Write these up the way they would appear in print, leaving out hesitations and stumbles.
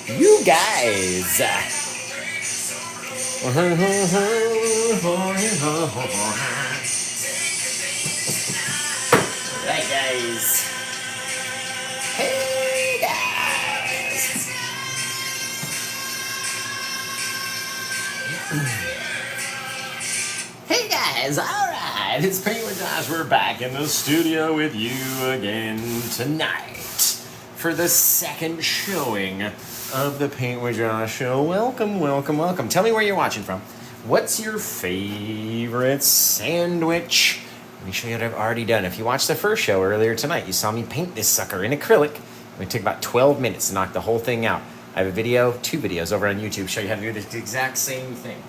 You guys. Right, guys. Hey, guys. Hey, guys. All right. It's Paint with Josh. We're back in the studio with you again tonight for the second showing of the Paint with Josh show. Welcome, welcome, welcome. Tell me where you're watching from. What's your favorite sandwich? Let me show you what I've already done. If you watched the first show earlier tonight, you saw me paint this sucker in acrylic. It took about 12 minutes to knock the whole thing out. I have a video, 2 videos over on YouTube, show you how to do this exact same thing.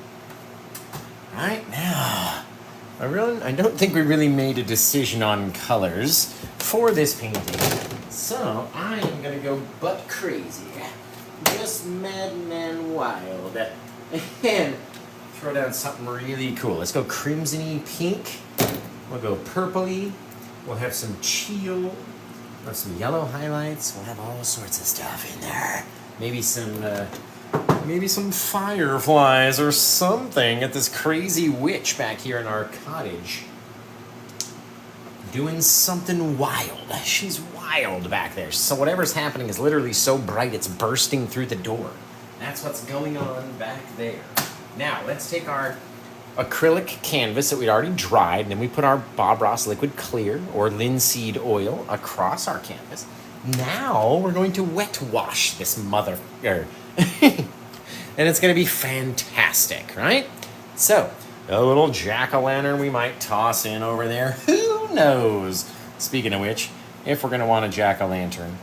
All right, now, I don't think we really made a decision on colors for this painting. So I am gonna go butt crazy. Just madman wild. And throw down something really cool. Let's go crimsony pink. We'll go purpley. We'll have some teal. We'll have some yellow highlights. We'll have all sorts of stuff in there. Maybe some fireflies or something at this crazy witch back here in our cottage. Doing something wild. She's wild back there. So whatever's happening is literally so bright it's bursting through the door. That's what's going on back there. Now, let's take our acrylic canvas that we'd already dried, and then we put our Bob Ross liquid clear or linseed oil across our canvas. Now, we're going to wet wash this mother... and it's going to be fantastic, right? So, a little jack-o'-lantern we might toss in over there. Who knows? Speaking of which, if we're going to want a jack-o'-lantern,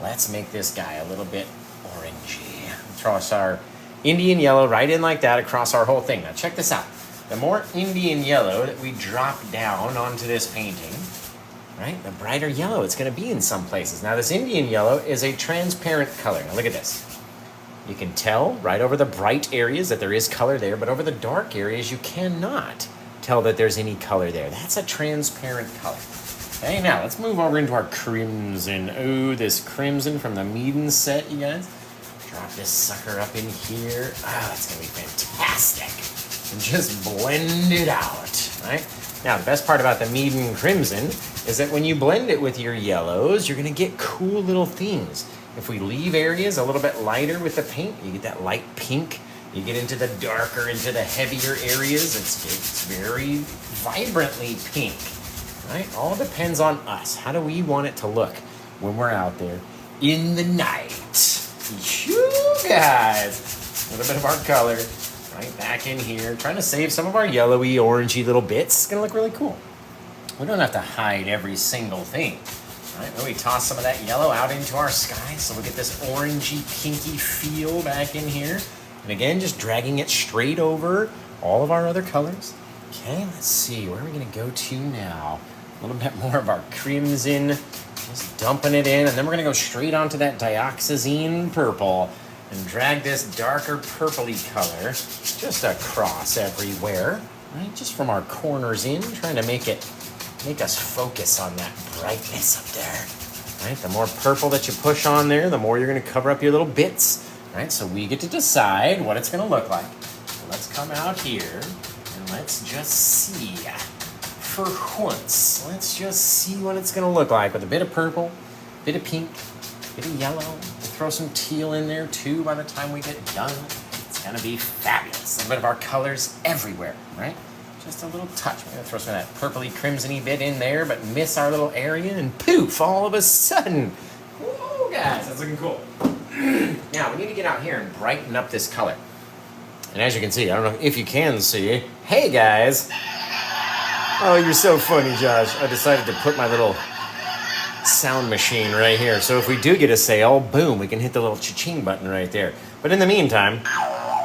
let's make this guy a little bit orangey. Toss our Indian yellow right in like that across our whole thing. Now check this out. The more Indian yellow that we drop down onto this painting, right, the brighter yellow it's going to be in some places. Now this Indian yellow is a transparent color. Now look at this. You can tell right over the bright areas that there is color there, but over the dark areas you cannot tell that there's any color there. That's a transparent color. Okay, now let's move over into our crimson. Ooh, this crimson from the Meaden set, you guys. Drop this sucker up in here. Ah, it's going to be fantastic. And just blend it out, right? Now, the best part about the Meaden Crimson is that when you blend it with your yellows, you're going to get cool little things. If we leave areas a little bit lighter with the paint, you get that light pink. You get into the darker, into the heavier areas, it's very vibrantly pink, right? All depends on us. How do we want it to look when we're out there in the night? You guys, a little bit of our color right back in here, trying to save some of our yellowy, orangey little bits. It's gonna look really cool. We don't have to hide every single thing, right? But we toss some of that yellow out into our sky, so we get this orangey, pinky feel back in here. And again, just dragging it straight over all of our other colors. Okay, let's see, where are we gonna go to now? A little bit more of our crimson. Just dumping it in, and then we're going to go straight onto that dioxazine purple and drag this darker purpley color just across everywhere, right? Just from our corners in, trying to make us focus on that brightness up there, right? The more purple that you push on there, the more you're going to cover up your little bits, right? So we get to decide what it's going to look like. So let's come out here and let's just see. For once, let's just see what it's gonna look like with a bit of purple, a bit of pink, a bit of yellow. We'll throw some teal in there too by the time we get done. It's gonna be fabulous. A little bit of our colors everywhere, right? Just a little touch. We're gonna throw some of that purpley, crimsony bit in there, but miss our little area, and poof, all of a sudden. Whoa, guys, that's looking cool. Now, we need to get out here and brighten up this color. And as you can see, I don't know if you can see, hey guys. Oh, you're so funny, Josh. I decided to put my little sound machine right here. So if we do get a sale, boom, we can hit the little cha-ching button right there. But in the meantime,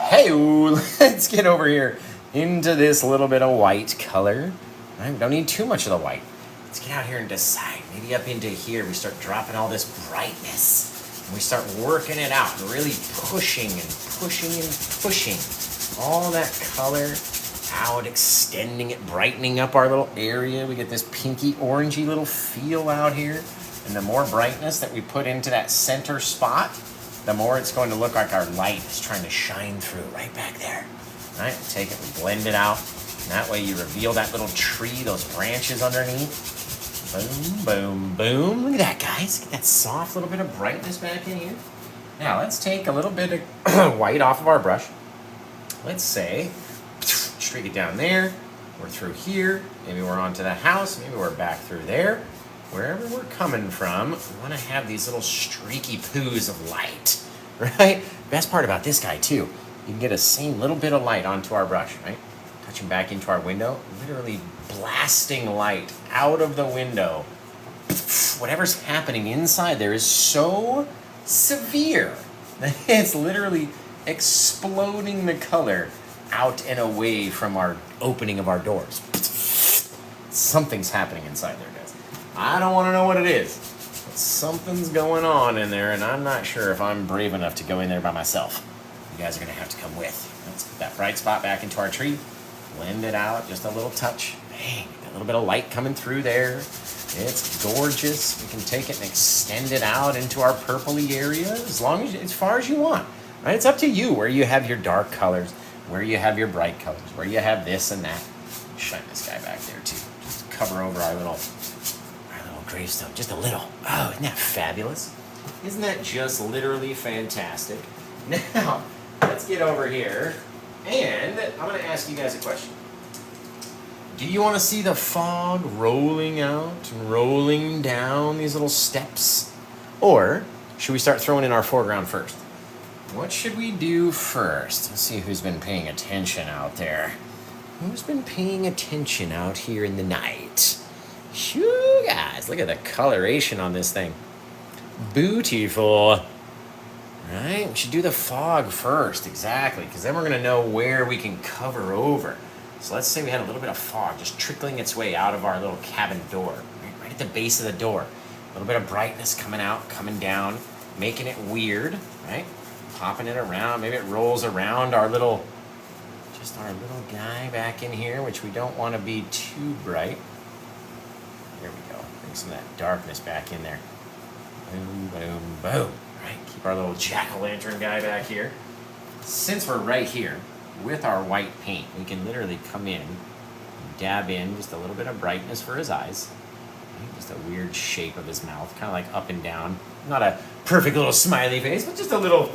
hey, let's get over here into this little bit of white color. Right? We don't need too much of the white. Let's get out here and decide. Maybe up into here, we start dropping all this brightness. And we start working it out and really pushing and pushing and pushing all that color out, extending it, brightening up our little area. We get this pinky orangey little feel out here. And the more brightness that we put into that center spot, the more it's going to look like our light is trying to shine through right back there. All right, take it, we blend it out. And that way you reveal that little tree, those branches underneath. Boom, boom, boom. Look at that, guys. Get that soft little bit of brightness back in here. Now, let's take a little bit of white off of our brush. Let's say, streak it down there. We're through here. Maybe we're onto the house. Maybe we're back through there. Wherever we're coming from, we want to have these little streaky poos of light, right? Best part about this guy, too, you can get a same little bit of light onto our brush, right? Touching back into our window, literally blasting light out of the window. Whatever's happening inside there is so severe that it's literally exploding the color out and away from our opening of our doors. Something's happening inside there, guys. I don't want to know what it is, but something's going on in there, and I'm not sure if I'm brave enough to go in there by myself. You guys are going to have to come with. Let's put that bright spot back into our tree. Blend it out, just a little touch. Bang, a little bit of light coming through there. It's gorgeous. We can take it and extend it out into our purpley area as far as you want. Right? It's up to you where you have your dark colors, where you have your bright colors, where you have this and that. Shine this guy back there too. Just cover over our little gravestone, just a little. Oh, isn't that fabulous? Isn't that just literally fantastic? Now, let's get over here, and I'm going to ask you guys a question. Do you want to see the fog rolling out and rolling down these little steps? Or should we start throwing in our foreground first? What should we do first? Let's see who's been paying attention out there. Who's been paying attention out here in the night? Shoo, guys, look at the coloration on this thing. Beautiful. Right, we should do the fog first, exactly, because then we're going to know where we can cover over. So let's say we had a little bit of fog just trickling its way out of our little cabin door, right at the base of the door. A little bit of brightness coming out, coming down, making it weird, right? Popping it around. Maybe it rolls around our little guy back in here, which we don't want to be too bright. There we go. Bring some of that darkness back in there. Boom, boom, boom. Right? Keep our little jack-o'-lantern guy back here. Since we're right here with our white paint, we can literally come in and dab in just a little bit of brightness for his eyes. Right? Just a weird shape of his mouth, kind of like up and down. Not a perfect little smiley face, but just a little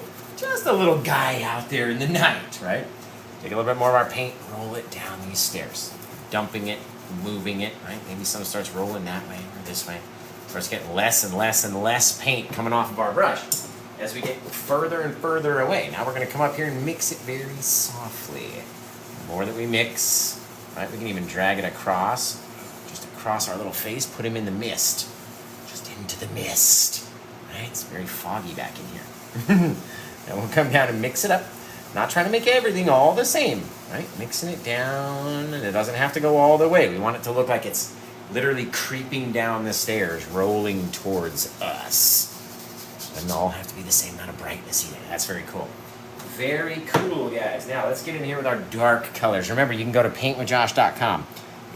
guy out there in the night, right? Take a little bit more of our paint, roll it down these stairs, dumping it, moving it, right? Maybe some starts rolling that way or this way. Starts getting less and less and less paint coming off of our brush as we get further and further away. Now we're going to come up here and mix it very softly. The more that we mix, right, we can even drag it across, just across our little face, put him in the mist, just into the mist. Right? It's very foggy back in here. Then we'll come down and mix it up. Not trying to make everything all the same, right? Mixing it down, and it doesn't have to go all the way. We want it to look like it's literally creeping down the stairs, rolling towards us. Doesn't all have to be the same amount of brightness either. That's very cool. Very cool, guys. Now, let's get in here with our dark colors. Remember, you can go to PaintWithJosh.com.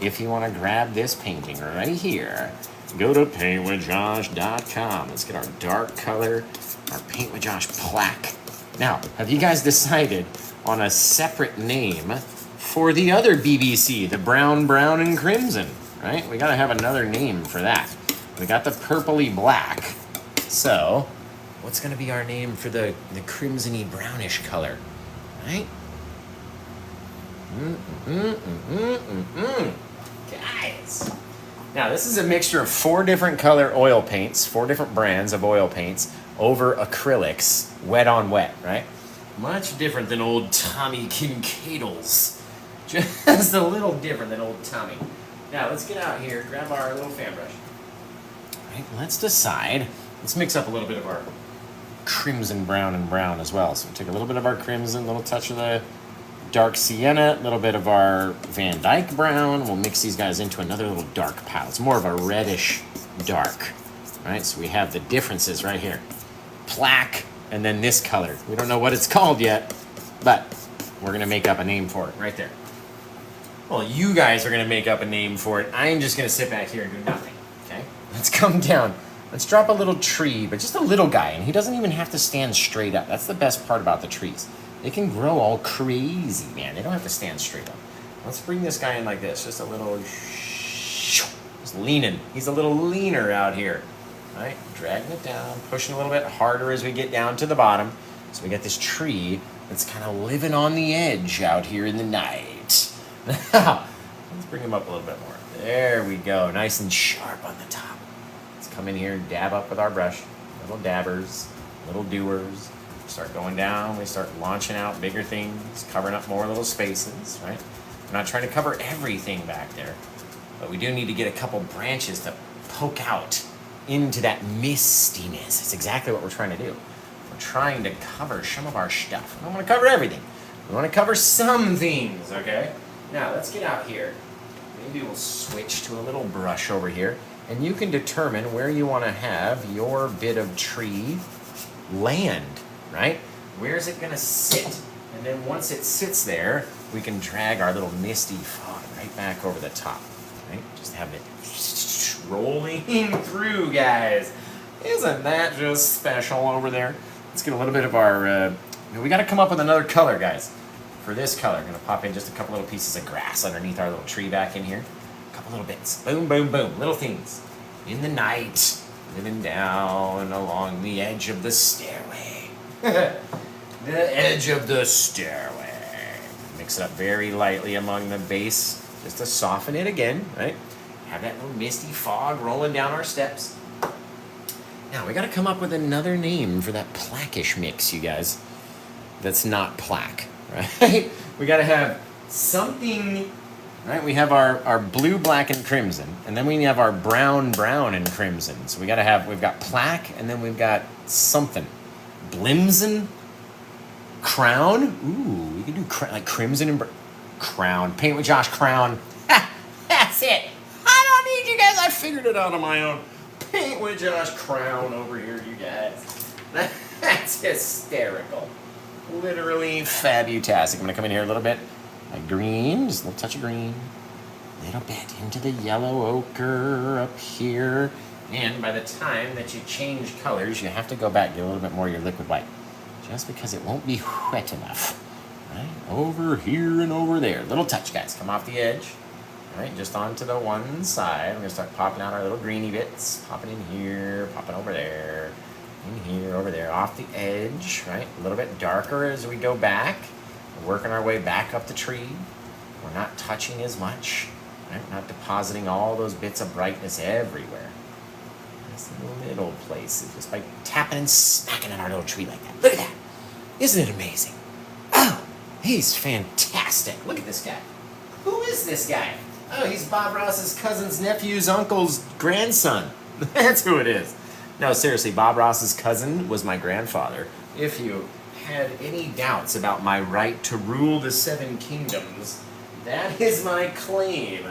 If you want to grab this painting right here, go to PaintWithJosh.com. Let's get our dark color, our Paint with Josh plaque. Now, have you guys decided on a separate name for the other BBC, the brown, and crimson, right? We got to have another name for that. We got the purpley black. So, what's going to be our name for the crimsony brownish color, right? Guys. Now, this is a mixture of 4 different color oil paints, 4 different brands of oil paints over acrylics, wet on wet, right? Much different than old Tommy Kincaidles. Just a little different than old Tommy. Now, let's get out here, grab our little fan brush. All right, let's decide. Let's mix up a little bit of our crimson brown and brown as well. So we take a little bit of our crimson, a little touch of the dark sienna, a little bit of our Van Dyke brown. We'll mix these guys into another little dark palette. It's more of a reddish dark, right? So we have the differences right here. Plaque, and then this color. We don't know what it's called yet, but we're going to make up a name for it right there. Well, you guys are going to make up a name for it. I'm just going to sit back here and do nothing, okay? Let's come down Let's drop a little tree, but just a little guy, and he doesn't even have to stand straight up. That's the best part about the trees. They can grow all crazy, man. They don't have to stand straight up. Let's bring this guy in like this, just a little, just leaning. He's a little leaner out here, right? Dragging it down, pushing a little bit harder as we get down to the bottom. So we got this tree that's kind of living on the edge out here in the night. Let's bring him up a little bit more. There we go, nice and sharp on the top. Let's come in here and dab up with our brush. Little dabbers, little doers. Start going down, we start launching out bigger things, covering up more little spaces, right? We're not trying to cover everything back there, but we do need to get a couple branches to poke out into that mistiness. It's exactly what we're trying to do. We're trying to cover some of our stuff. We don't want to cover everything. We want to cover some things, okay? Now, let's get out here. Maybe we'll switch to a little brush over here, and you can determine where you want to have your bit of tree land, right? Where's it going to sit? And then once it sits there, we can drag our little misty fog right back over the top, right? Just have it rolling through, guys. Isn't that just special over there? Let's get a little bit of our, we got to come up with another color, guys. For this color, I'm going to pop in just a couple little pieces of grass underneath our little tree back in here. A couple little bits. Boom, boom, boom. Little things. In the night, living down along the edge of the stairway. The edge of the stairway. Mix it up very lightly among the base, just to soften it again, right? Have that little misty fog rolling down our steps. Now, we got to come up with another name for that plaquish mix, you guys. That's not plaque. Right? We got to have something, right? We have our blue, black, and crimson, and then we have our brown, brown, and crimson. So we got to have, we've got plaque, and then we've got something. Blimson? Crown? Ooh, we can do like crimson and crown. Paint with Josh crown. Ha! That's it. I don't need you guys. I figured it out on my own. Paint with Josh crown over here, you guys. That's hysterical. Literally fabutastic. I'm going to come in here a little bit. Like green, just a little touch of green. A little bit into the yellow ochre up here. And by the time that you change colors, you have to go back and get a little bit more of your liquid white. Just because it won't be wet enough. Right? Over here and over there. Little touch, guys. Come off the edge. Right? Just onto the one side. We're going to start popping out our little greeny bits. Popping in here, popping over there. In here, over there, off the edge, right? A little bit darker as we go back. We're working our way back up the tree. We're not touching as much, right? We're not depositing all those bits of brightness everywhere. Just little places, just by tapping and smacking at our little tree like that. Look at that. Isn't it amazing? Oh, he's fantastic. Look at this guy. Who is this guy? Oh, he's Bob Ross's cousin's nephew's uncle's grandson. That's who it is. No, seriously, Bob Ross's cousin was my grandfather. If you had any doubts about my right to rule the Seven Kingdoms, that is my claim.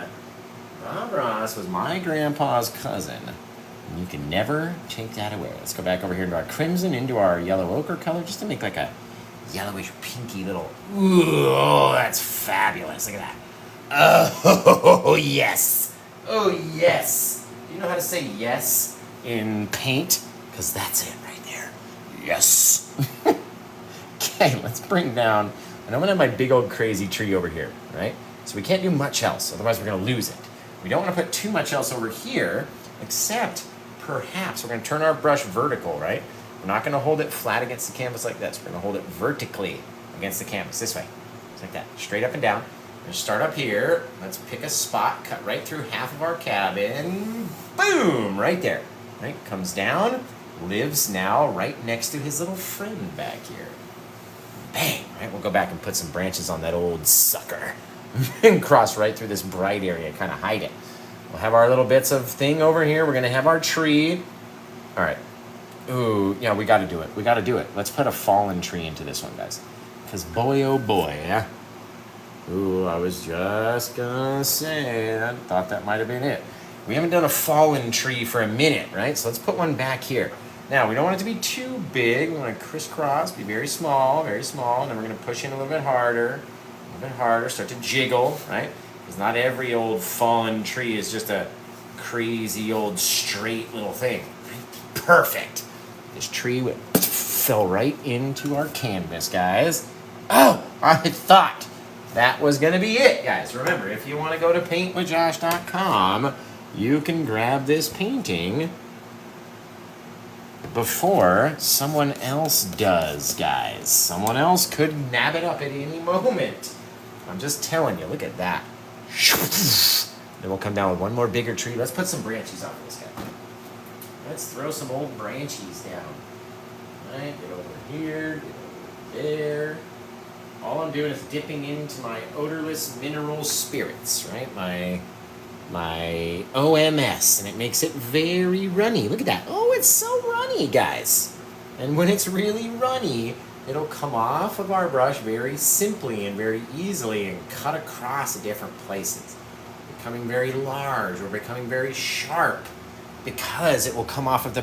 Bob Ross was my grandpa's cousin. And you can never take that away. Let's go back over here into our crimson, into our yellow ochre color, just to make like a yellowish, pinky little... Ooh, that's fabulous. Look at that. Oh, yes. Oh, yes. Do you know how to say yes in paint? Because that's it right there. Yes. Okay, let's bring down, and I'm going to have my big old crazy tree over here, right? So we can't do much else, otherwise we're going to lose it. We don't want to put too much else over here, except perhaps we're going to turn our brush vertical, right? We're not going to hold it flat against the canvas like this. We're going to hold it vertically against the canvas, this way. Just like that, straight up and down. We're going to start up here. Let's pick a spot, cut right through half of our cabin. Boom, right there. Right, comes down, lives now right next to his little friend back here. Bang, right, we'll go back and put some branches on that old sucker and cross right through this bright area, kind of hide it. We'll have our little bits of thing over here. We're going to have our tree. All right. Ooh, yeah, we got to do it. We got to do it. Let's put a fallen tree into this one, guys. Because boy, oh boy, yeah. Ooh, I was just going to say, I thought that might have been it. We haven't done a fallen tree for a minute, right? So let's put one back here. Now, we don't want it to be too big. We want to crisscross, be very small, and then we're going to push in a little bit harder, start to jiggle, right? Because not every old fallen tree is just a crazy old straight little thing. Perfect. This tree fell right into our canvas, guys. Oh, I thought that was going to be it, guys. Remember, if you want to go to PaintWithJosh.com, you can grab this painting before someone else does, guys. Someone else could nab it up at any moment. I'm just telling you, look at that. Then we'll come down with one more bigger tree. Let's put some branches on this guy. Let's throw some old branches down. Right, get over here, get over there. All I'm doing is dipping into my odorless mineral spirits, right? My OMS, and it makes it very runny. Look at that. Oh, it's so runny, guys. And when it's really runny, it'll come off of our brush very simply and very easily and cut across different places. Becoming very large or becoming very sharp because it will come off of the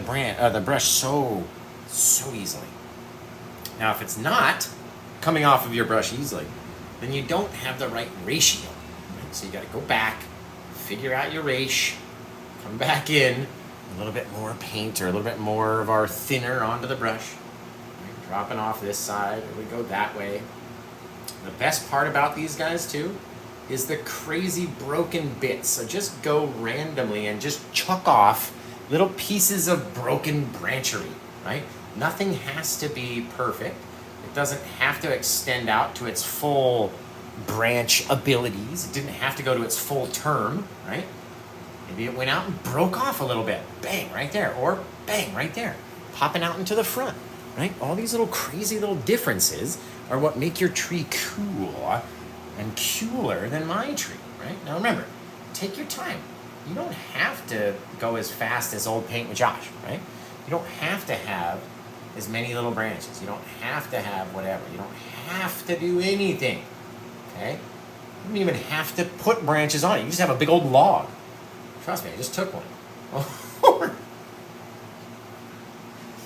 brush so easily. Now, if it's not coming off of your brush easily, then you don't have the right ratio. Right? So you got to go back, figure out your ratio, come back in, a little bit more paint or a little bit more of our thinner onto the brush. Right? Dropping off this side, or we go that way. The best part about these guys too is the crazy broken bits. So just go randomly and just chuck off little pieces of broken branchery, right? Nothing has to be perfect. It doesn't have to extend out to its full branch abilities. It didn't have to go to its full term, right? Maybe it went out and broke off a little bit. Bang, right there. Or bang, right there. Popping out into the front, right? All these little crazy little differences are what make your tree cool and cooler than my tree, right? Now remember, take your time. You don't have to go as fast as old Paint with Josh, right? You don't have to have as many little branches. You don't have to have whatever. You don't have to do anything, okay? You don't even have to put branches on it. You just have a big old log. Trust me, I just took one.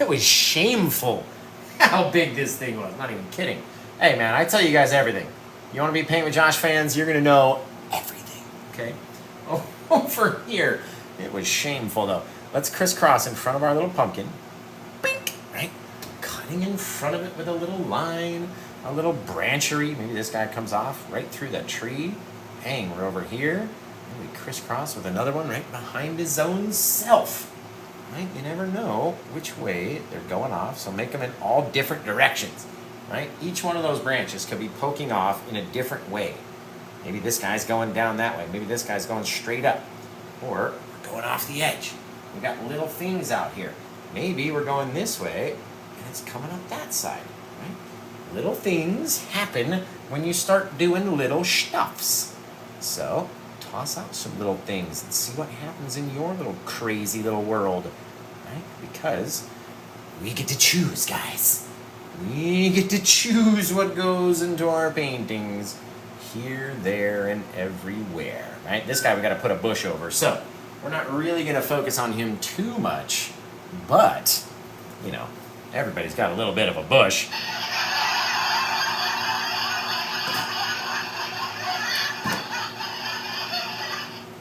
It was shameful how big this thing was. Not even kidding. Hey, man, I tell you guys everything. You want to be Paint with Josh fans, you're going to know everything, okay? Over here, it was shameful, though. Let's crisscross in front of our little pumpkin. Bink, right? Cutting in front of it with a little line, a little branchery. Maybe this guy comes off right through the tree. Bang, we're over here. And we crisscross with another one right behind his own self. Right? You never know which way they're going off, so make them in all different directions. Right? Each one of those branches could be poking off in a different way. Maybe this guy's going down that way. Maybe this guy's going straight up. Or we're going off the edge. We got little things out here. Maybe we're going this way, and it's coming up that side. Right? Little things happen when you start doing little stuffs. So toss out some little things and see what happens in your little crazy little world. Right? Because we get to choose, guys. We get to choose what goes into our paintings. Here, there, and everywhere, right? This guy we got to put a bush over, so we're not really going to focus on him too much, but, you know, everybody's got a little bit of a bush.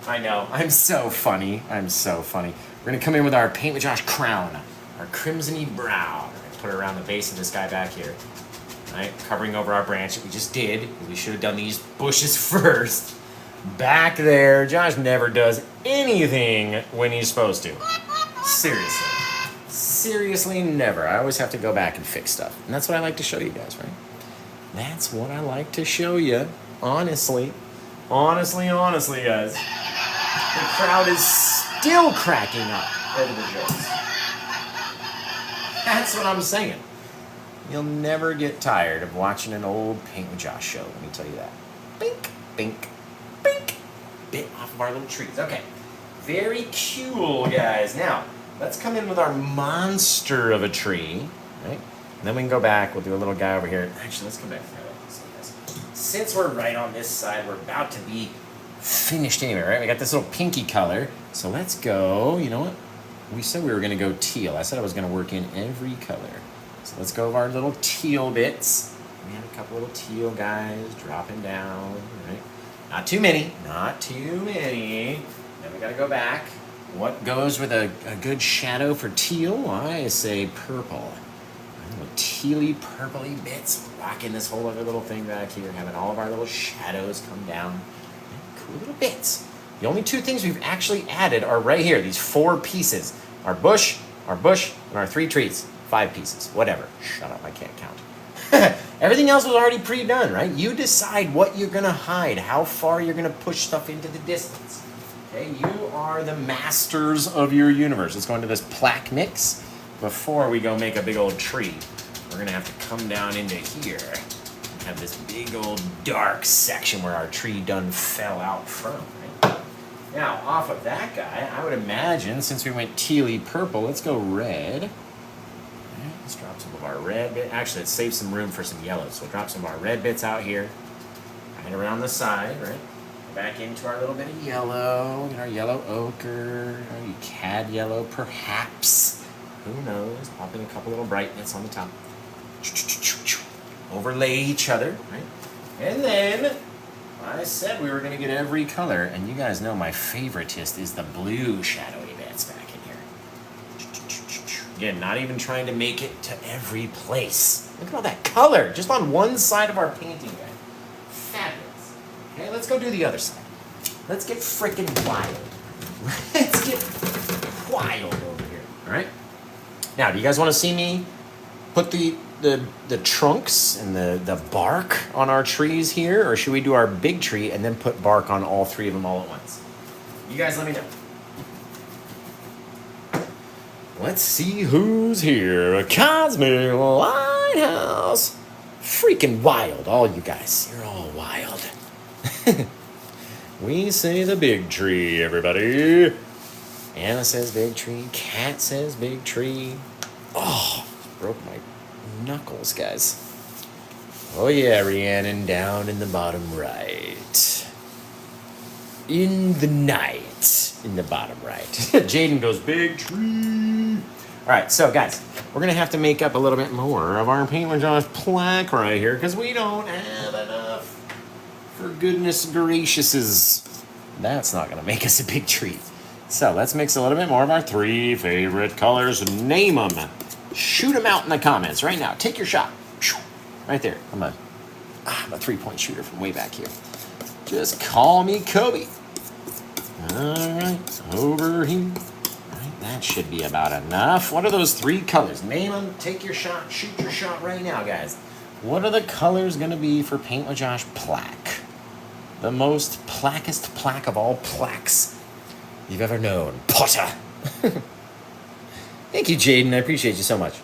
I know, I'm so funny. We're going to come in with our Paint with Josh crown, our crimsony brown. We're going to put it around the base of this guy back here. Right, covering over our branch that we just did. We should have done these bushes first. Back there, Josh never does anything when he's supposed to. Seriously, never. I always have to go back and fix stuff. And that's what I like to show you guys, right? That's what I like to show you. Honestly, guys. The crowd is still cracking up over the jokes. That's what I'm saying. You'll never get tired of watching an old Paint with Josh show, let me tell you that. Bink, bink, bink. Bit off of our little trees. Okay, very cool, guys. Now, let's come in with our monster of a tree, right? And then we can go back, we'll do a little guy over here. Actually, let's come back here like this, I guess. Since we're right on this side, we're about to be finished anyway, right? We got this little pinky color, so let's go, you know what? We said we were gonna go teal. I said I was gonna work in every color. So let's go with our little teal bits. We have a couple little teal guys dropping down, right? Not too many. Then we gotta go back. What goes with a good shadow for teal? I say purple. Little tealy, purpley bits rocking this whole other little thing back here, having all of our little shadows come down. Cool little bits. The only two things we've actually added are right here, these 4 pieces. Our bush, and our 3 trees. 5 pieces, whatever. Shut up, I can't count. Everything else was already pre-done, right? You decide what you're gonna hide, how far you're gonna push stuff into the distance. Okay, you are the masters of your universe. Let's go into this plaque mix. Before we go make a big old tree, we're gonna have to come down into here and have this big old dark section where our tree done fell out from, right? Now, off of that guy, I would imagine, since we went tealy purple, let's go red. Right, let's drop some of our red bit. Actually, let's save some room for some yellow. So we'll drop some of our red bits out here, right around the side, right? Back into our little bit of yellow, our yellow ochre, maybe cad yellow, perhaps. Who knows? Popping a couple little bright bits on the top. Overlay each other, right? And then, I said we were going to get every color, and you guys know my favoritist is the blue shadowy bits back in here. Again, not even trying to make it to every place. Look at all that color, just on one side of our painting, guys. Fabulous. Okay, let's go do the other side. Let's get frickin' wild. Let's get wild over here, all right? Now, do you guys want to see me put the trunks and the bark on our trees here, or should we do our big tree and then put bark on all 3 of them all at once? You guys let me know. Let's see who's here. A cosmic lighthouse. Freaking wild, all you guys. You're all wild. We say the big tree, everybody. Anna says big tree. Cat says big tree. Oh, broke my knuckles, guys. Oh yeah, Rhiannon, down in the bottom right. In the night, in the bottom right. Jaden goes, big tree. All right, so guys, we're gonna have to make up a little bit more of our Paint with Josh plaque right here because we don't have enough. For goodness gracious's. That's not gonna make us a big tree. So let's mix a little bit more of our 3 favorite colors. Name them. Shoot them out in the comments right now. Take your shot. Right there. I'm a 3-point shooter from way back here. Just call me Kobe. All right, over here. All right, that should be about enough. What are those 3 colors? Name them. Take your shot. Shoot your shot right now, guys. What are the colors going to be for Paint with Josh plaque? The most plaquest plaque of all plaques you've ever known. Potter. Thank you, Jaden. I appreciate you so much.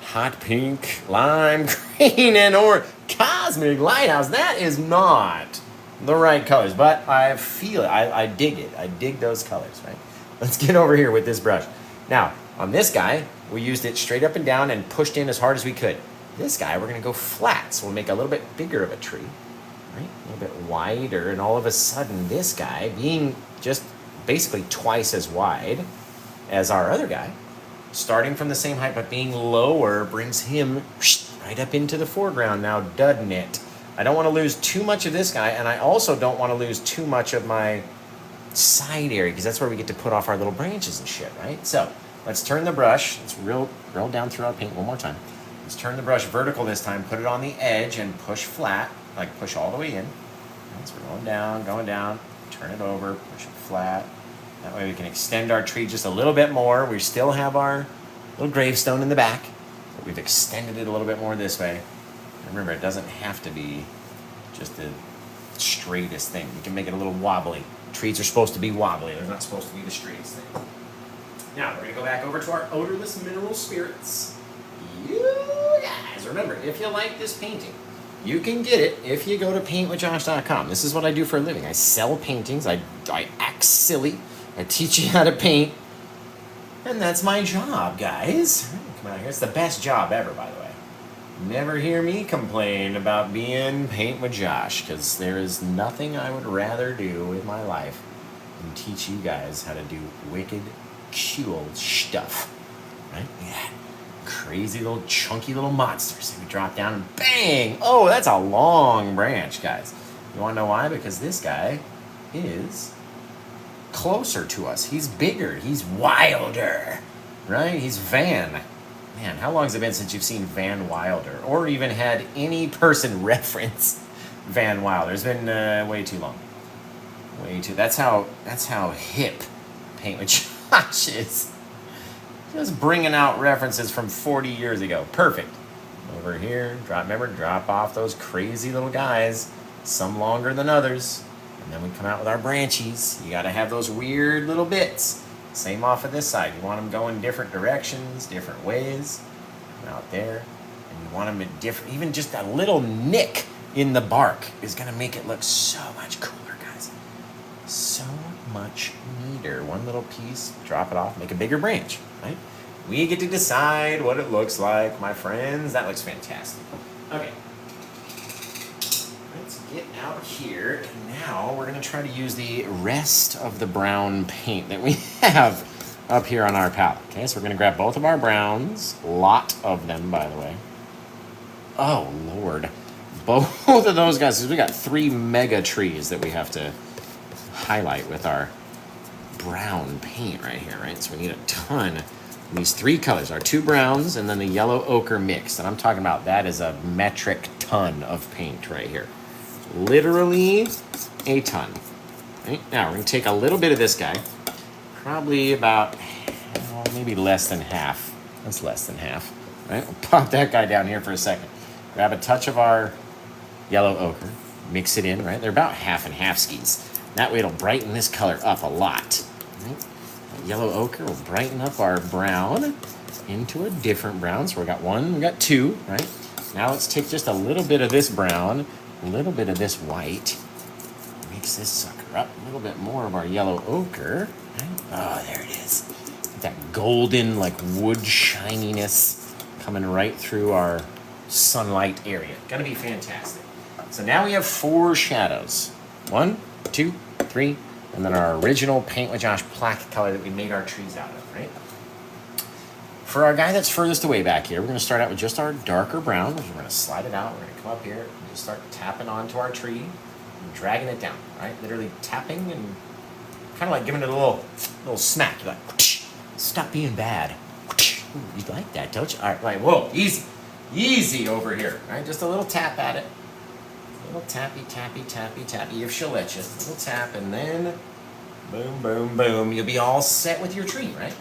Hot pink, lime green, and orange. Cosmic lighthouse. That is not the right colors, but I feel it. I dig it. I dig those colors, right? Let's get over here with this brush. Now, on this guy, we used it straight up and down and pushed in as hard as we could. This guy, we're going to go flat, so we'll make a little bit bigger of a tree, right? A little bit wider, and all of a sudden, this guy, being just basically twice as wide as our other guy, starting from the same height but being lower, brings him right up into the foreground now, doesn't it? I don't want to lose too much of this guy, and I also don't want to lose too much of my side area, because that's where we get to put off our little branches and shit, right? So let's turn the brush. Let's roll down through our paint one more time. Let's turn the brush vertical this time, put it on the edge, and push flat, like push all the way in. So we're going down, turn it over, push it flat. That way we can extend our tree just a little bit more. We still have our little gravestone in the back, but we've extended it a little bit more this way. And remember, it doesn't have to be just the straightest thing. You can make it a little wobbly. Trees are supposed to be wobbly. They're not supposed to be the straightest thing. Now, we're going to go back over to our odorless mineral spirits. You guys, remember, if you like this painting, you can get it if you go to PaintWithJosh.com. This is what I do for a living. I sell paintings. I act silly. I teach you how to paint. And that's my job, guys. Come out here. It's the best job ever, by the way. Never hear me complain about being Paint with Josh, because there is nothing I would rather do with my life than teach you guys how to do wicked, cool stuff. Right? Yeah. Crazy little chunky little monsters. We drop down and bang! Oh, that's a long branch, guys. You want to know why? Because this guy is closer to us. He's bigger. He's wilder, right? He's Van. Man, how long has it been since you've seen Van Wilder or even had any person reference Van Wilder? It's been way too long. Way too. That's how hip Paint with Josh is. Just bringing out references from 40 years ago. Perfect. Over here, drop off those crazy little guys. Some longer than others. And then we come out with our branchies. You got to have those weird little bits. Same off of this side. You want them going different directions, different ways. Out there. And you want them in different, even just a little nick in the bark is going to make it look so much cooler, guys. So much neater. One little piece, drop it off, make a bigger branch, right? We get to decide what it looks like, my friends. That looks fantastic. Okay. Let's get out here. And now we're going to try to use the rest of the brown paint that we have up here on our palette. Okay, so we're going to grab both of our browns. Lot of them, by the way. Oh, Lord. Both of those guys, we got 3 mega trees that we have to highlight with our brown paint right here, right? So we need a ton of these 3 colors, our 2 browns and then the yellow ochre mix. And I'm talking about that is a metric ton of paint right here. Literally a ton. Right? Now we're going to take a little bit of this guy. Probably about, maybe less than half. That's less than half, right? We'll pop that guy down here for a second. Grab a touch of our yellow ochre, mix it in, right? They're about half and half skis. That way it'll brighten this color up a lot. Right? That yellow ochre will brighten up our brown into a different brown. So we got 1, we got 2, right? Now let's take just a little bit of this brown, a little bit of this white, mix this sucker up, a little bit more of our yellow ochre. Oh, there it is. That golden, like, wood shininess coming right through our sunlight area. Gonna be fantastic. So now we have 4 shadows. 1, 2, 3, and then our original Paint with Josh plaque color that we made our trees out of, right? For our guy that's furthest away back here, we're gonna start out with just our darker brown. We're gonna slide it out. We're gonna come up here and just start tapping onto our tree and dragging it down, right? Literally tapping and kind of like giving it a little smack. You're like, stop being bad. Ooh, you like that, don't you? All right, whoa, easy over here, right? Just a little tap at it. A little tappy, tappy, tappy, tappy, if she'll let you. A little tap, and then boom, boom, boom. You'll be all set with your tree, right?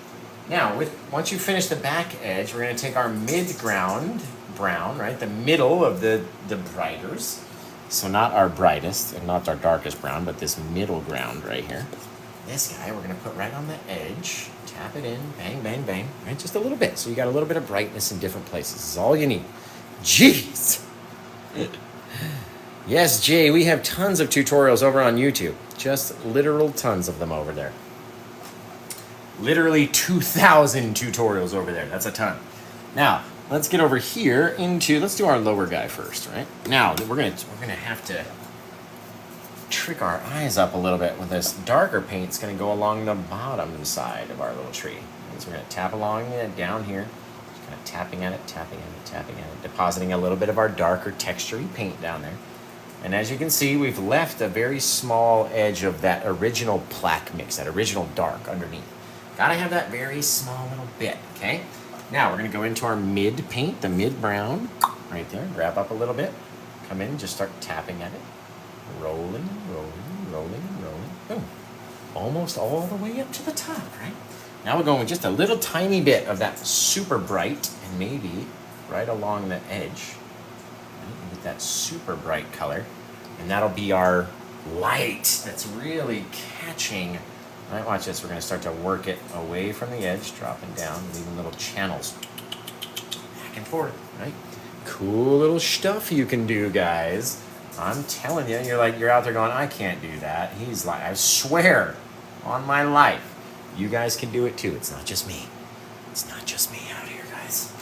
Now, once you finish the back edge, we're going to take our mid-ground brown, right? The middle of the brighters. So not our brightest and not our darkest brown, but this middle ground right here. This guy we're going to put right on the edge, tap it in, bang, bang, bang, right? Just a little bit. So you got a little bit of brightness in different places. This is all you need. Jeez. Yes, Jay, we have tons of tutorials over on YouTube. Just literal tons of them over there. Literally 2,000 tutorials over there. That's a ton. Now, let's get over here let's do our lower guy first, right? Now, we're gonna have to trick our eyes up a little bit with this darker paint. It's going to go along the bottom side of our little tree. And so we're going to tap along it down here, just kind of tapping at it, depositing a little bit of our darker textury paint down there. And as you can see, we've left a very small edge of that original plaque mix, that original dark underneath. Gotta have that very small little bit, okay? Now we're going to go into our mid paint, the mid brown, right there. Grab up a little bit, come in, just start tapping at it. Rolling, boom. Almost all the way up to the top, right? Now we're going with just a little tiny bit of that super bright, and maybe right along the edge. Right? Get that super bright color, and that'll be our light that's really catching. All right, watch this. We're going to start to work it away from the edge, dropping down, leaving little channels back and forth, right? Cool little stuff you can do, guys. I'm telling you, you're out there going, I can't do that. He's like, I swear on my life, you guys can do it too. It's not just me. It's not just me out here, guys.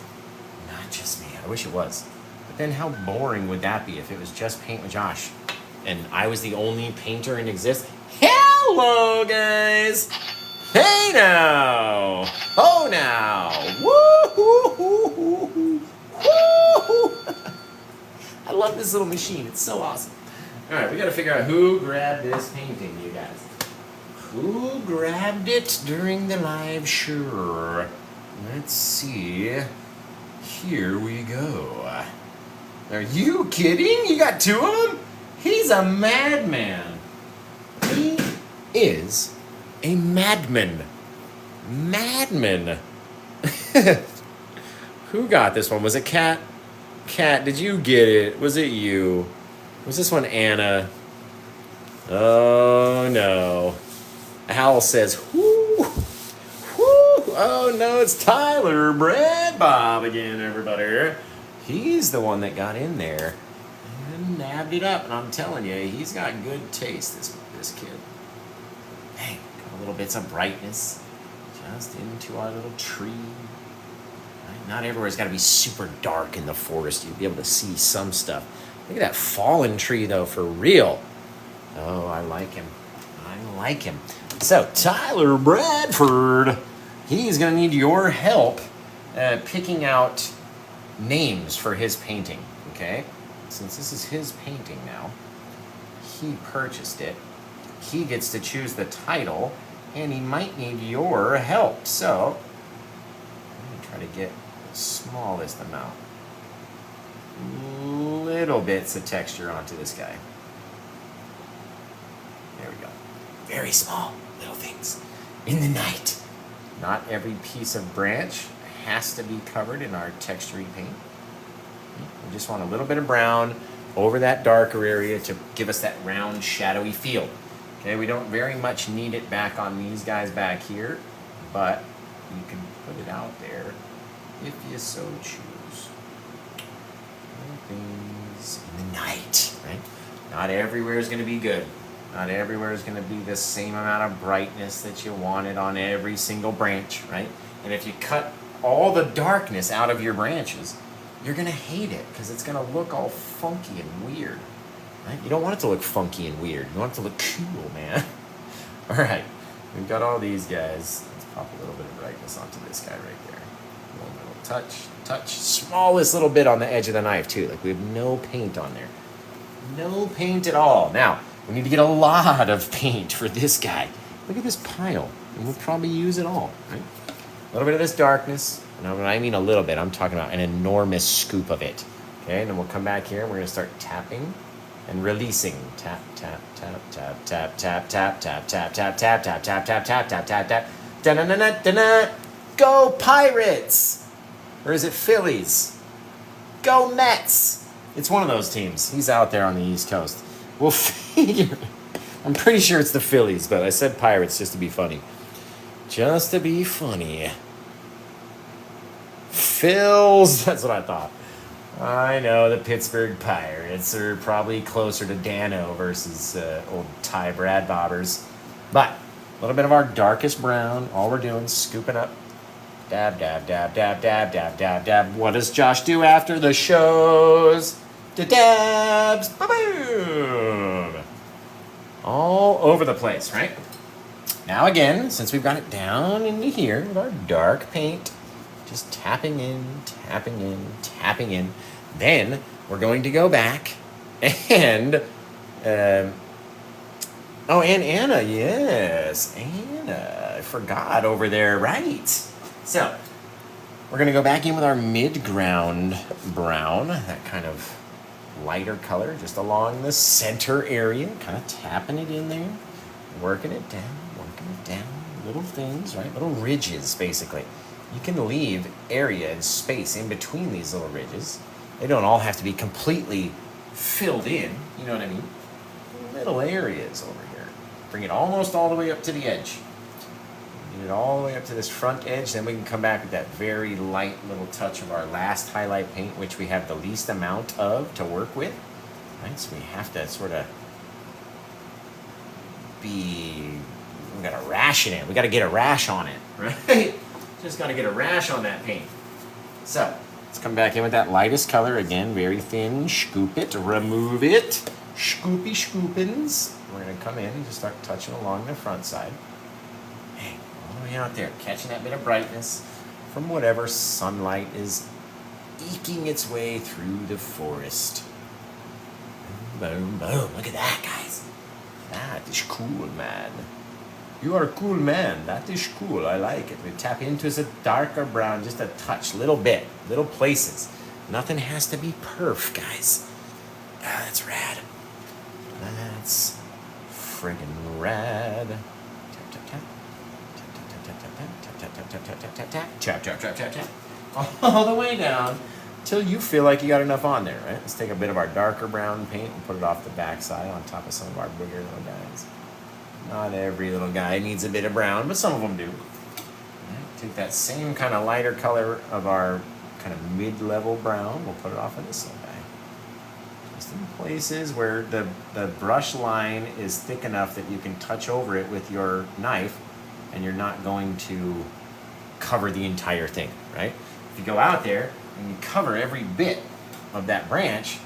Not just me. I wish it was. But then how boring would that be if it was just Paint with Josh and I was the only painter in existence? Hello, guys. Hey now. Oh, now. Woo-hoo-hoo-hoo-hoo. Woo-hoo. I love this little machine. It's so awesome. All right, we got to figure out who grabbed this painting, you guys. Who grabbed it during the live? Sure. Let's see. Here we go. Are you kidding? You got two of them? He's a madman. He is a madman. Madman. Who got this one? Was it Cat? Cat, did you get it? Was it you? Was this one Anna? Oh no. Owl says, whoo, whoo. Oh no, it's Tyler Brad Bob again, everybody. He's the one that got in there and nabbed it up. And I'm telling you, he's got good taste, this kid. Hey, got little bits of brightness just into our little tree. Right? Not everywhere's got to be super dark in the forest. You'll be able to see some stuff. Look at that fallen tree, though, for real. Oh, I like him. I like him. So, Tyler Bradford, he's going to need your help picking out names for his painting, okay? Since this is his painting now, he purchased it. He gets to choose the title, and he might need your help. So, I'm going to try to get the smallest amount. Little bits of texture onto this guy. There we go. Very small little things in the night. Not every piece of branch has to be covered in our texturing paint. We just want a little bit of brown over that darker area to give us that round, shadowy feel. Okay, we don't very much need it back on these guys back here, but you can put it out there if you so choose. Things in the night, right? Not everywhere is going to be good. Not everywhere is going to be the same amount of brightness that you wanted on every single branch, right? And if you cut all the darkness out of your branches, you're going to hate it because it's going to look all funky and weird, right? You don't want it to look funky and weird. You want it to look cool, man. All right, we've got all these guys. Let's pop a little bit of brightness onto this guy right there. One little touch. Smallest little bit on the edge of the knife, too. Like we have no paint on there. No paint at all. Now, we need to get a lot of paint for this guy. Look at this pile, and we'll probably use it all, right? A little bit of this darkness, and when I mean a little bit, I'm talking about an enormous scoop of it. Okay, and then we'll come back here, and we're gonna start tapping and releasing. Tap, tap, tap, tap, tap, tap, tap, tap, tap, tap, tap, tap, tap, tap, tap, tap, tap, tap. Da-na-na-na-na-na. Go Pirates! Or is it Phillies? Go Mets! It's one of those teams. He's out there on the East Coast. We'll figure. I'm pretty sure it's the Phillies, but I said Pirates just to be funny. Just to be funny. Phils, that's what I thought. I know the Pittsburgh Pirates are probably closer to Dano versus old Ty Brad Bobbers. But a little bit of our darkest brown. All we're doing is scooping up. Dab, dab, dab, dab, dab, dab, dab, dab. What does Josh do after the shows? The dabs. Ba-boom. All over the place, right? Now again, since we've got it down into here with our dark paint, just tapping in, tapping in, tapping in. Then we're going to go back and, and Anna, yes, Anna, I forgot over there, right? So, we're going to go back in with our mid-ground brown, that kind of lighter color, just along the center area, kind of tapping it in there, working it down, little things, right? Little ridges, basically. You can leave area and space in between these little ridges. They don't all have to be completely filled in, you know what I mean? Little areas over here. Bring it almost all the way up to the edge. Get it all the way up to this front edge, then we can come back with that very light little touch of our last highlight paint, which we have the least amount of to work with. Right, so we have to sort of we got a rash in it. We got to get a rash on it, right? Just got to get a rash on that paint. So, let's come back in with that lightest color again, very thin, scoop it, remove it, scoopy scoopins. We're going to come in and just start touching along the front side. Hey, all the way out there, catching that bit of brightness from whatever sunlight is eking its way through the forest. Boom, boom, look at that, guys. That is cool, man. You are a cool man. That is cool. I like it. We tap into a darker brown, just a touch, little bit, little places. Nothing has to be perf, guys. Ah, that's rad. That's friggin' rad. Tap, tap, tap. Tap, tap, tap, tap, tap, tap, tap, tap, tap, tap, tap. Tap, tap, tap, tap, tap. All the way down till you feel like you got enough on there, right? Let's take a bit of our darker brown paint and put it off the backside on top of some of our bigger little guys. Not every little guy needs a bit of brown, but some of them do. Right, take that same kind of lighter color of our kind of mid-level brown. We'll put it off of this little guy. Just in places where the brush line is thick enough that you can touch over it with your knife and you're not going to cover the entire thing, right? If you go out there and you cover every bit of that branch,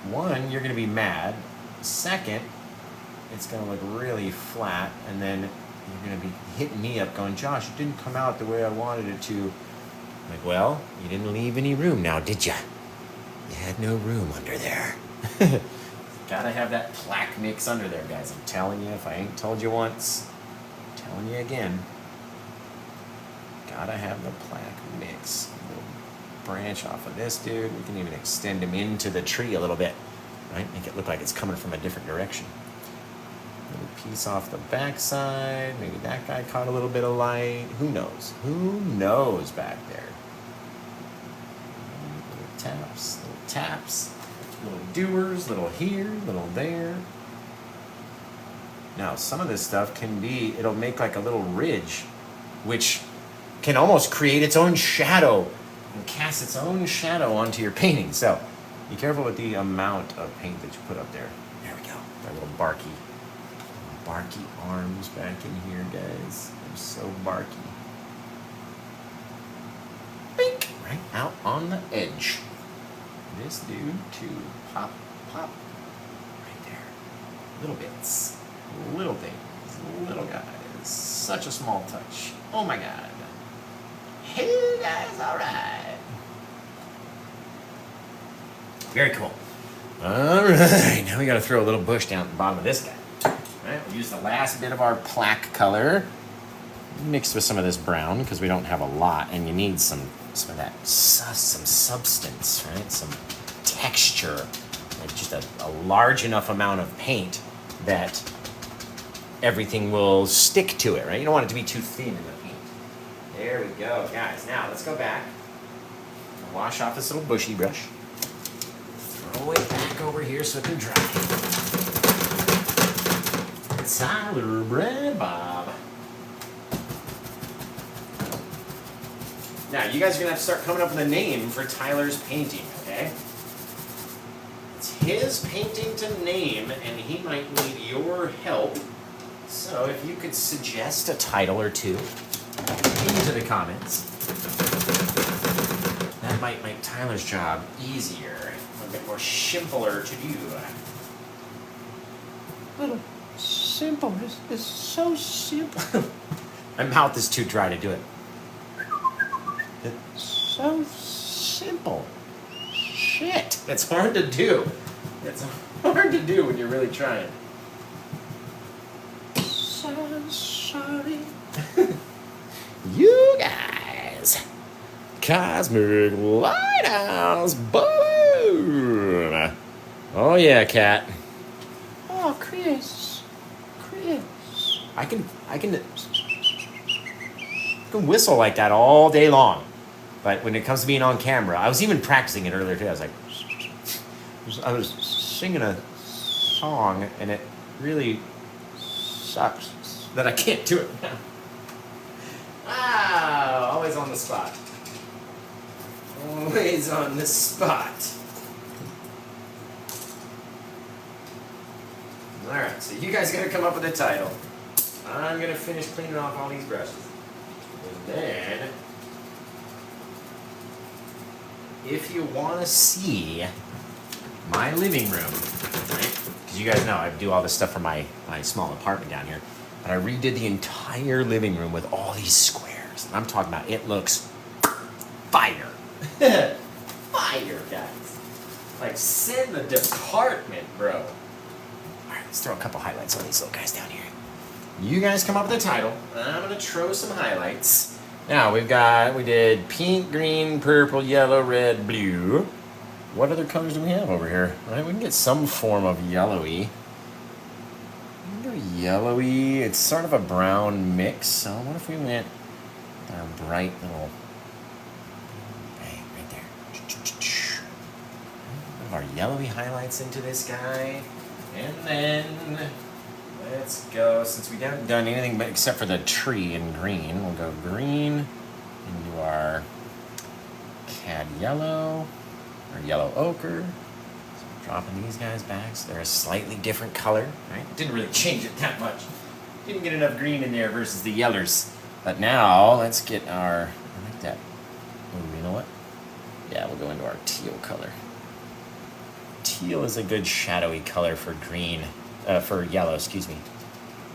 one, you're going to be mad. Second, it's going to look really flat, and then you're going to be hitting me up going, Josh, it didn't come out the way I wanted it to. I'm like, well, you didn't leave any room now, did ya? You had no room under there. Gotta have that plaque mix under there, guys. I'm telling you, if I ain't told you once, I'm telling you again. Gotta have the plaque mix. A little branch off of this dude. We can even extend him into the tree a little bit, right? Make it look like it's coming from a different direction. Little piece off the backside. Maybe that guy caught a little bit of light. Who knows? Who knows back there? Little taps, little taps, little doers, little here, little there. Now, some of this stuff can be, it'll make like a little ridge, which can almost create its own shadow and cast its own shadow onto your painting. So, be careful with the amount of paint that you put up there. There we go. That little barky arms back in here, guys. They're so barky. Bink! Right out on the edge. This dude too. Pop, pop. Right there. Little bits. Little things. Little guys. Such a small touch. Oh my god. Hey guys, alright. Very cool. Alright, now we gotta throw a little bush down at the bottom of this guy. Right, we'll use the last bit of our plaque color mixed with some of this brown because we don't have a lot, and you need some of that, some substance, right? Some texture, like just a large enough amount of paint that everything will stick to it, right? You don't want it to be too thin in the paint. There we go, guys. Now let's go back and wash off this little bushy brush. Throw it back over here so it can dry. Tyler Bread Bob. Now, you guys are going to have to start coming up with a name for Tyler's painting, okay? It's his painting to name, and he might need your help. So, if you could suggest a title or two into the comments, that might make Tyler's job easier, a bit more simpler to do. Little simple. It's so simple. My mouth is too dry to do it. It's so simple. Shit. It's hard to do. It's hard to do when you're really trying. So sorry. You guys. Cosmic Lighthouse. Boom. Oh yeah, cat. Oh, Chris. I can whistle like that all day long, but when it comes to being on camera, I was even practicing it earlier today. I was singing a song, and it really sucks that I can't do it now. Ah, always on the spot. Always on the spot. Alright, so you guys gotta come up with a title. I'm gonna finish cleaning off all these brushes. And then, if you wanna see my living room, right? Because you guys know I do all this stuff for my small apartment down here. But I redid the entire living room with all these squares. And I'm talking about it looks fire. Fire, guys. Like, send the department, bro. Alright, let's throw a couple highlights on these little guys down here. You guys come up with a title. I'm gonna throw some highlights. Now we did pink, green, purple, yellow, red, blue. What other colors do we have over here? Right, we can get some form of yellowy. We can go yellowy. It's sort of a brown mix. So what if we went with our bright little, hey, right there. Put our yellowy highlights into this guy, and then let's go. Since we haven't done anything but except for the tree in green, we'll go green into our cad yellow. Or yellow ochre. So dropping these guys back so they're a slightly different color, right? Didn't really change it that much. Didn't get enough green in there versus the yellers. But now let's get our, I like that. Ooh, you know what? Yeah, we'll go into our teal color. Teal is a good shadowy color for green, for yellow, excuse me.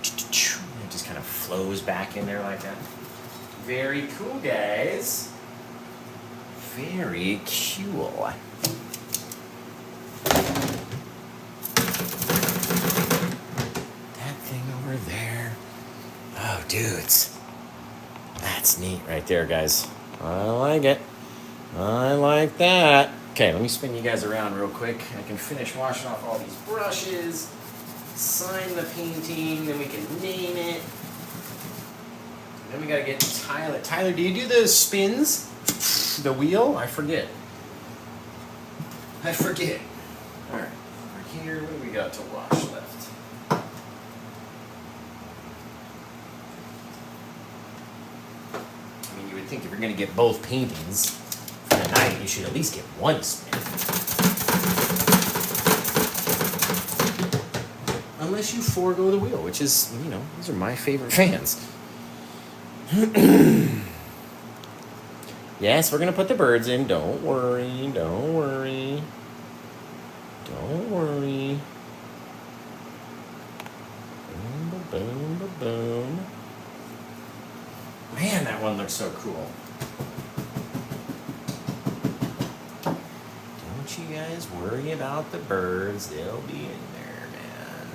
It just kind of flows back in there like that. Very cool, guys. Very cool. That thing over there. Oh, dudes. That's neat right there, guys. I like it. I like that. Okay, let me spin you guys around real quick. I can finish washing off all these brushes, sign the painting, then we can name it. Then we gotta get Tyler. Tyler, do you do the spins? The wheel? I forget. Alright, over here, what do we got to wash left? I mean, you would think if you're going to get both paintings for the night, you should at least get one spin. Unless you forego the wheel, which is, you know, these are my favorite fans. Yes, we're going to put the birds in. Don't worry. Don't worry. Don't worry. Boom, ba-boom, ba-boom. Man, that one looks so cool. Don't you guys worry about the birds. They'll be in there, man.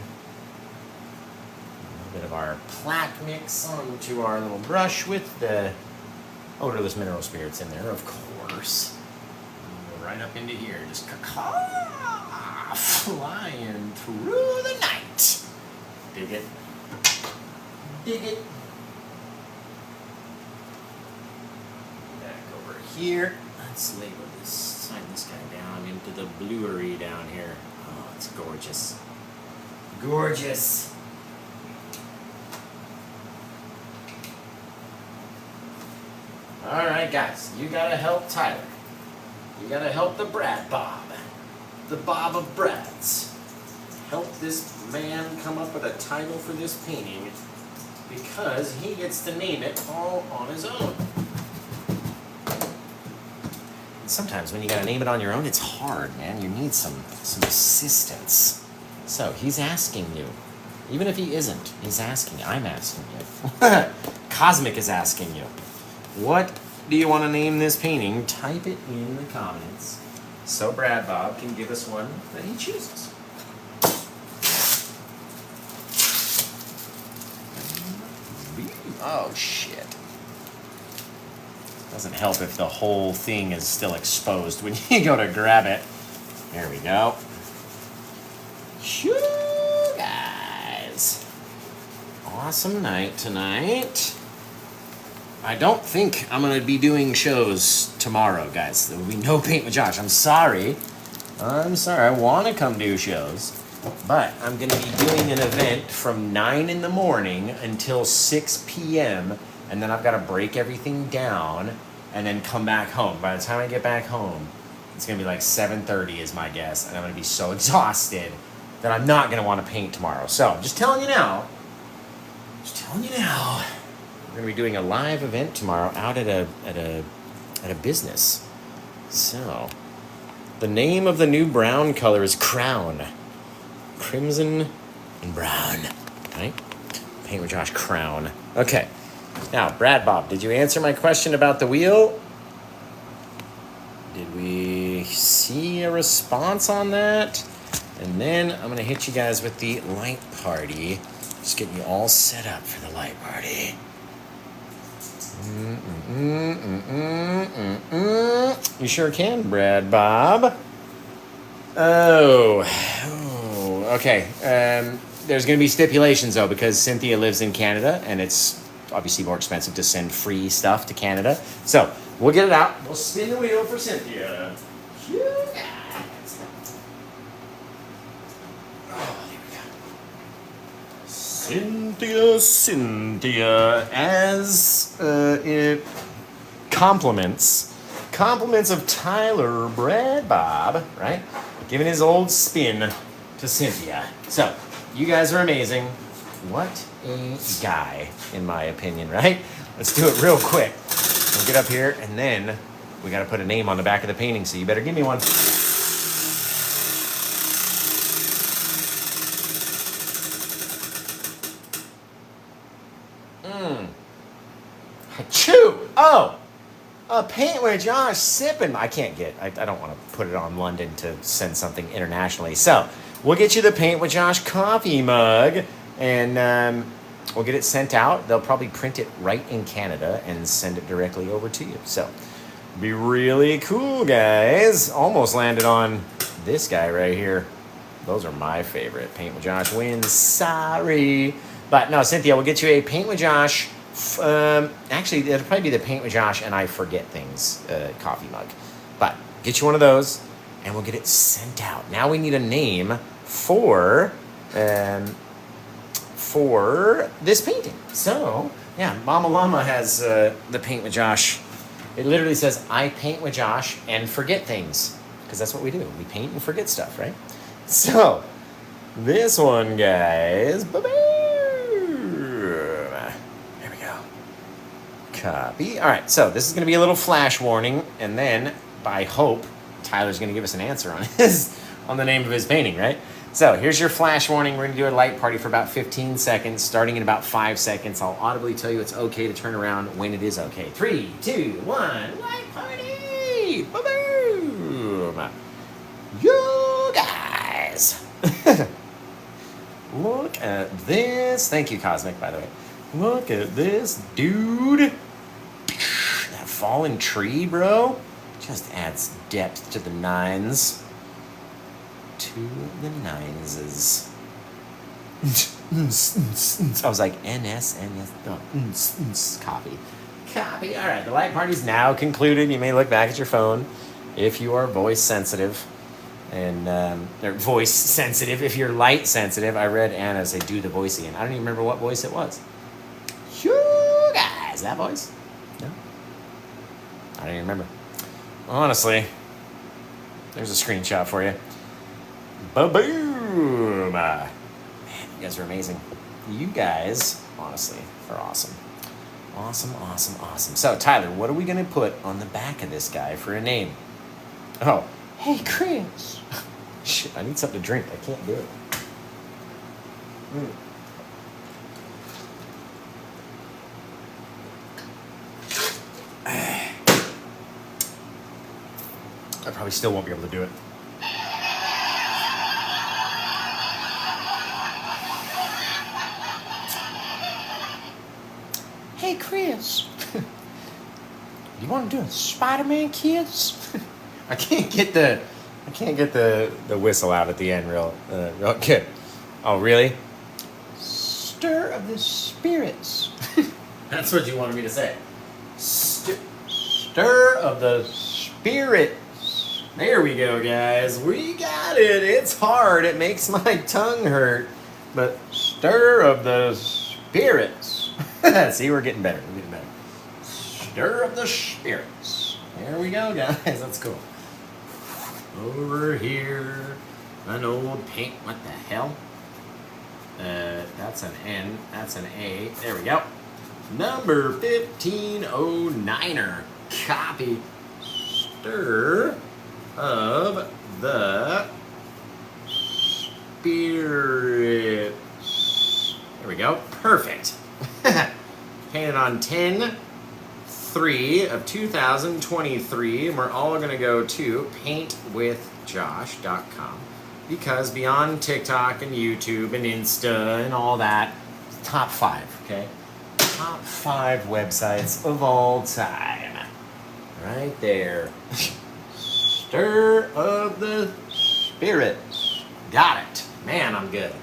A little bit of our plaque mix onto our little brush with the odorless mineral spirits in there, of course. Go right up into here, just flying through the night. Dig it. Dig it. Back over here. Let's label this, sign this guy down into the bluery down here. Oh, it's gorgeous. Gorgeous. All right, guys, you gotta help Tyler. You gotta help the Brad Bob, the Bob of Brads. Help this man come up with a title for this painting because he gets to name it all on his own. And sometimes when you gotta name it on your own, it's hard, man. You need some assistance. So he's asking you. Even if he isn't, he's asking. I'm asking you. Cosmic is asking you. What do you want to name this painting? Type it in the comments so Brad Bob can give us one that he chooses. Oh, shit. Doesn't help if the whole thing is still exposed when you go to grab it. There we go. Shoo, guys. Awesome night tonight. I don't think I'm going to be doing shows tomorrow, guys. There will be no Paint with Josh. I'm sorry. I want to come do shows. But I'm going to be doing an event from 9 in the morning until 6 p.m. And then I've got to break everything down and then come back home. By the time I get back home, it's going to be like 7:30 is my guess. And I'm going to be so exhausted that I'm not going to want to paint tomorrow. So I'm just telling you now. We're going to be doing a live event tomorrow out at a business. So, the name of the new brown color is Crown. Crimson and brown. Right? Paint with Josh Crown. Okay. Now, Brad Bob, did you answer my question about the wheel? Did we see a response on that? And then I'm going to hit you guys with the light party Just getting you all set up for the light party. You sure can, Brad Bob. Oh, okay. There's going to be stipulations, though, because Cynthia lives in Canada, and it's obviously more expensive to send free stuff to Canada. So we'll get it out. We'll spin the wheel for Cynthia. Cynthia, as it compliments of Tyler Brad Bob, right? Giving his old spin to Cynthia. So, you guys are amazing. What a guy, in my opinion, right? Let's do it real quick. We'll get up here, and then we got to put a name on the back of the painting, so you better give me one. Achoo! Oh! Paint with Josh sipping. I don't want to put it on London to send something internationally. So, we'll get you the Paint with Josh coffee mug, and we'll get it sent out. They'll probably print it right in Canada and send it directly over to you. So, be really cool, guys. Almost landed on this guy right here. Those are my favorite. Paint with Josh wins. Sorry. But no, Cynthia, we'll get you a Paint with Josh. Actually, it'll probably be the Paint with Josh and I Forget Things coffee mug. But get you one of those, and we'll get it sent out. Now we need a name for this painting. So, yeah, Mama Llama has the Paint with Josh. It literally says, I paint with Josh and forget things. Because that's what we do. We paint and forget stuff, right? So, this one, guys. Copy. All right, so this is going to be a little flash warning, and then I hope Tyler's going to give us an answer on the name of his painting, right? So here's your flash warning. We're going to do a light party for about 15 seconds, starting in about 5 seconds. I'll audibly tell you it's okay to turn around when it is okay. 3, 2, 1, light party! Boom! You guys! Look at this. Thank you, Cosmic, by the way. Look at this, dude. That fallen tree, bro, just adds depth to the nines. To the nineses. I was like, NS. Copy. All right, the light party's now concluded. You may look back at your phone if you are voice sensitive. And or voice sensitive. If you're light sensitive, I read Anna say, do the voice again. I don't even remember what voice it was. You guys, that voice? No? I don't even remember. Honestly, there's a screenshot for you. Ba-boom! Man, you guys are amazing. You guys, honestly, are awesome. Awesome. So, Tyler, what are we going to put on the back of this guy for a name? Oh, hey, Chris. Shit, I need something to drink. I can't do it. I probably still won't be able to do it. Hey, Chris. You want to do a Spider-Man, kids? I can't get the whistle out at the end real good. Oh, really? Stir of the spirits. That's what you wanted me to say. Stir of the spirits. There we go, guys. We got it. It's hard. It makes my tongue hurt. But stir of the spirits. See, we're getting better. Stir of the spirits. There we go, guys. That's cool. Over here, an old paint. What the hell? That's an N. That's an A. There we go. Number 1509er. Copy. Stir of the spirits. There we go. Perfect. Painted on 10/3 of 2023, and we're all going to go to paintwithjosh.com, because beyond TikTok and YouTube and Insta and all that, top 5, okay? Top 5 websites of all time. Right there. Stir of the Spirits. Got it. Man, I'm good.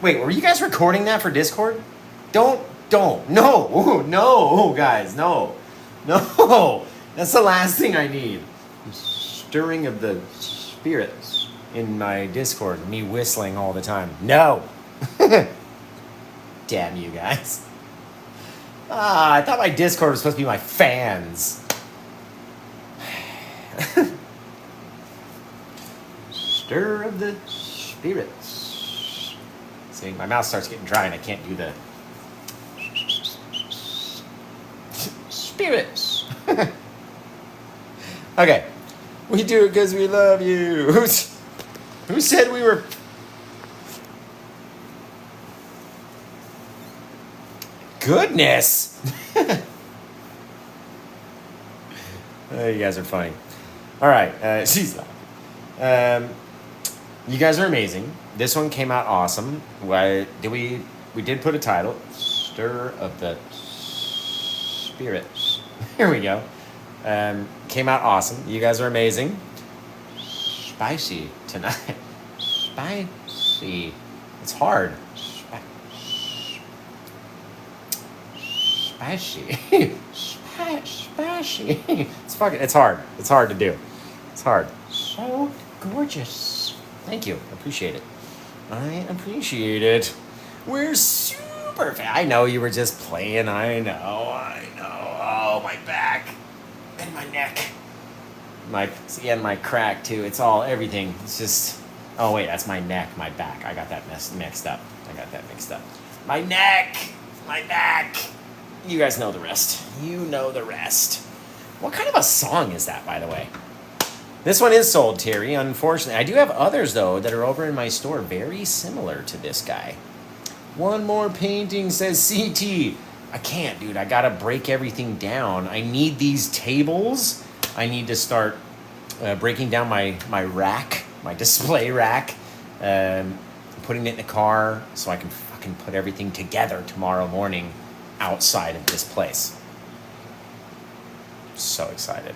Wait, were you guys recording that for Discord? Don't. No, guys, no. That's the last thing I need. Stirring of the Spirits in my Discord. Me whistling all the time. No. Damn you guys. I thought my Discord was supposed to be my fans. Stir of the Spirits. See, my mouth starts getting dry and I can't do the spirits. Okay. We do it because we love you. Who said we were... Goodness. You guys are funny. All right. She's laughing. You guys are amazing. This one came out awesome. We did put a title. Stir of the Spirits. Here we go. Came out awesome. You guys are amazing. Spicy tonight. Spicy. It's hard. Spicy. Spicy. It's hard. It's hard to do. It's hard. So gorgeous. Thank you. Appreciate it. I appreciate it. We're super I know you were just playing. I know. Oh, my back. And my neck. And my crack, too. It's all, everything. It's just... Oh, wait. That's my neck, my back. I got that mixed up. My neck. My back. You guys know the rest. You know the rest. What kind of a song is that, by the way? This one is sold, Terry, unfortunately. I do have others, though, that are over in my store very similar to this guy. One more painting, says CT. I can't, dude. I gotta break everything down. I need these tables. I need to start breaking down my rack, my display rack, putting it in the car so I can fucking put everything together tomorrow morning outside of this place. So excited.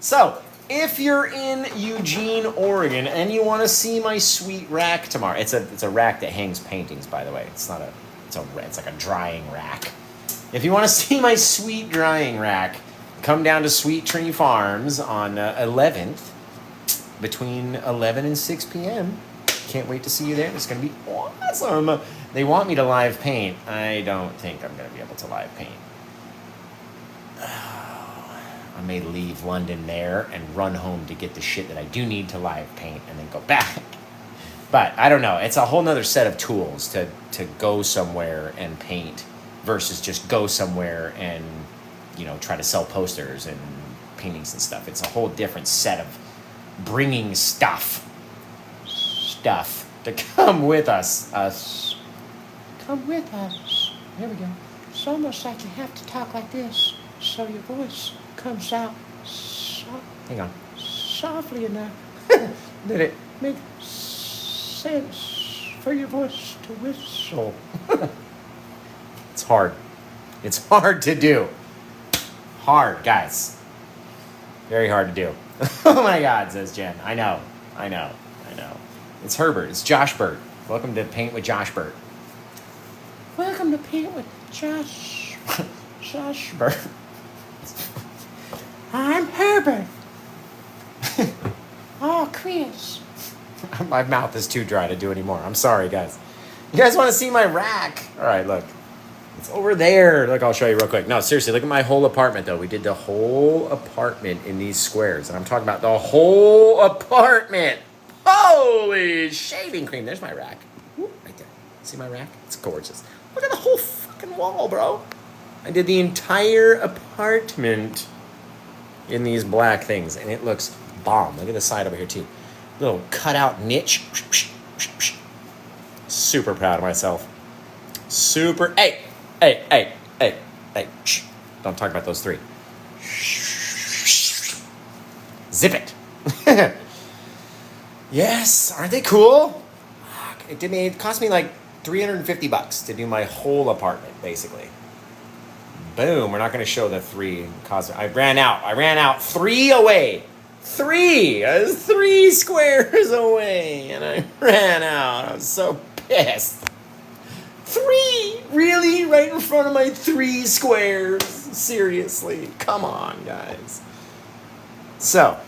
So, if you're in Eugene, Oregon, and you want to see my sweet rack tomorrow, it's a rack that hangs paintings, by the way. It's like a drying rack. If you want to see my sweet drying rack, come down to Sweet Tree Farms on 11th, between 11 and 6 p.m. Can't wait to see you there. It's going to be awesome. They want me to live paint. I don't think I'm going to be able to live paint. I may leave London there and run home to get the shit that I do need to live paint and then go back. But I don't know. It's a whole nother set of tools to go somewhere and paint versus just go somewhere and, try to sell posters and paintings and stuff. It's a whole different set of bringing stuff to come with us. Come with us. There we go. It's almost like you have to talk like this so your voice comes out softly enough that it makes sense for your voice to whistle. It's hard. It's hard to do. Hard, guys. Very hard to do. Oh my God, says Jen. I know. It's Herbert. It's Josh Burt. Welcome to Paint with Josh Burt. Welcome to Paint with Josh Burt. I'm Herbert. Oh, Chris. My mouth is too dry to do anymore. I'm sorry, guys. You guys want to see my rack? All right, look. It's over there. Look, I'll show you real quick. No, seriously, look at my whole apartment, though. We did the whole apartment in these squares, and I'm talking about the whole apartment. Holy shaving cream. There's my rack. Ooh, right there. See my rack? It's gorgeous. Look at the whole fucking wall, bro. I did the entire apartment in these black things, and it looks bomb. Look at the side over here, too. Little cutout niche. Super proud of myself. Super. Hey. Shh. Don't talk about those three. Zip it. Yes. Aren't they cool? It cost me like $350 to do my whole apartment, basically. Boom. We're not going to show the 3 cosmic. I ran out. 3 away. 3. I was 3 squares away, and I ran out. I was so pissed. 3? Really? Right in front of my 3 squares? Seriously? Come on, guys. So,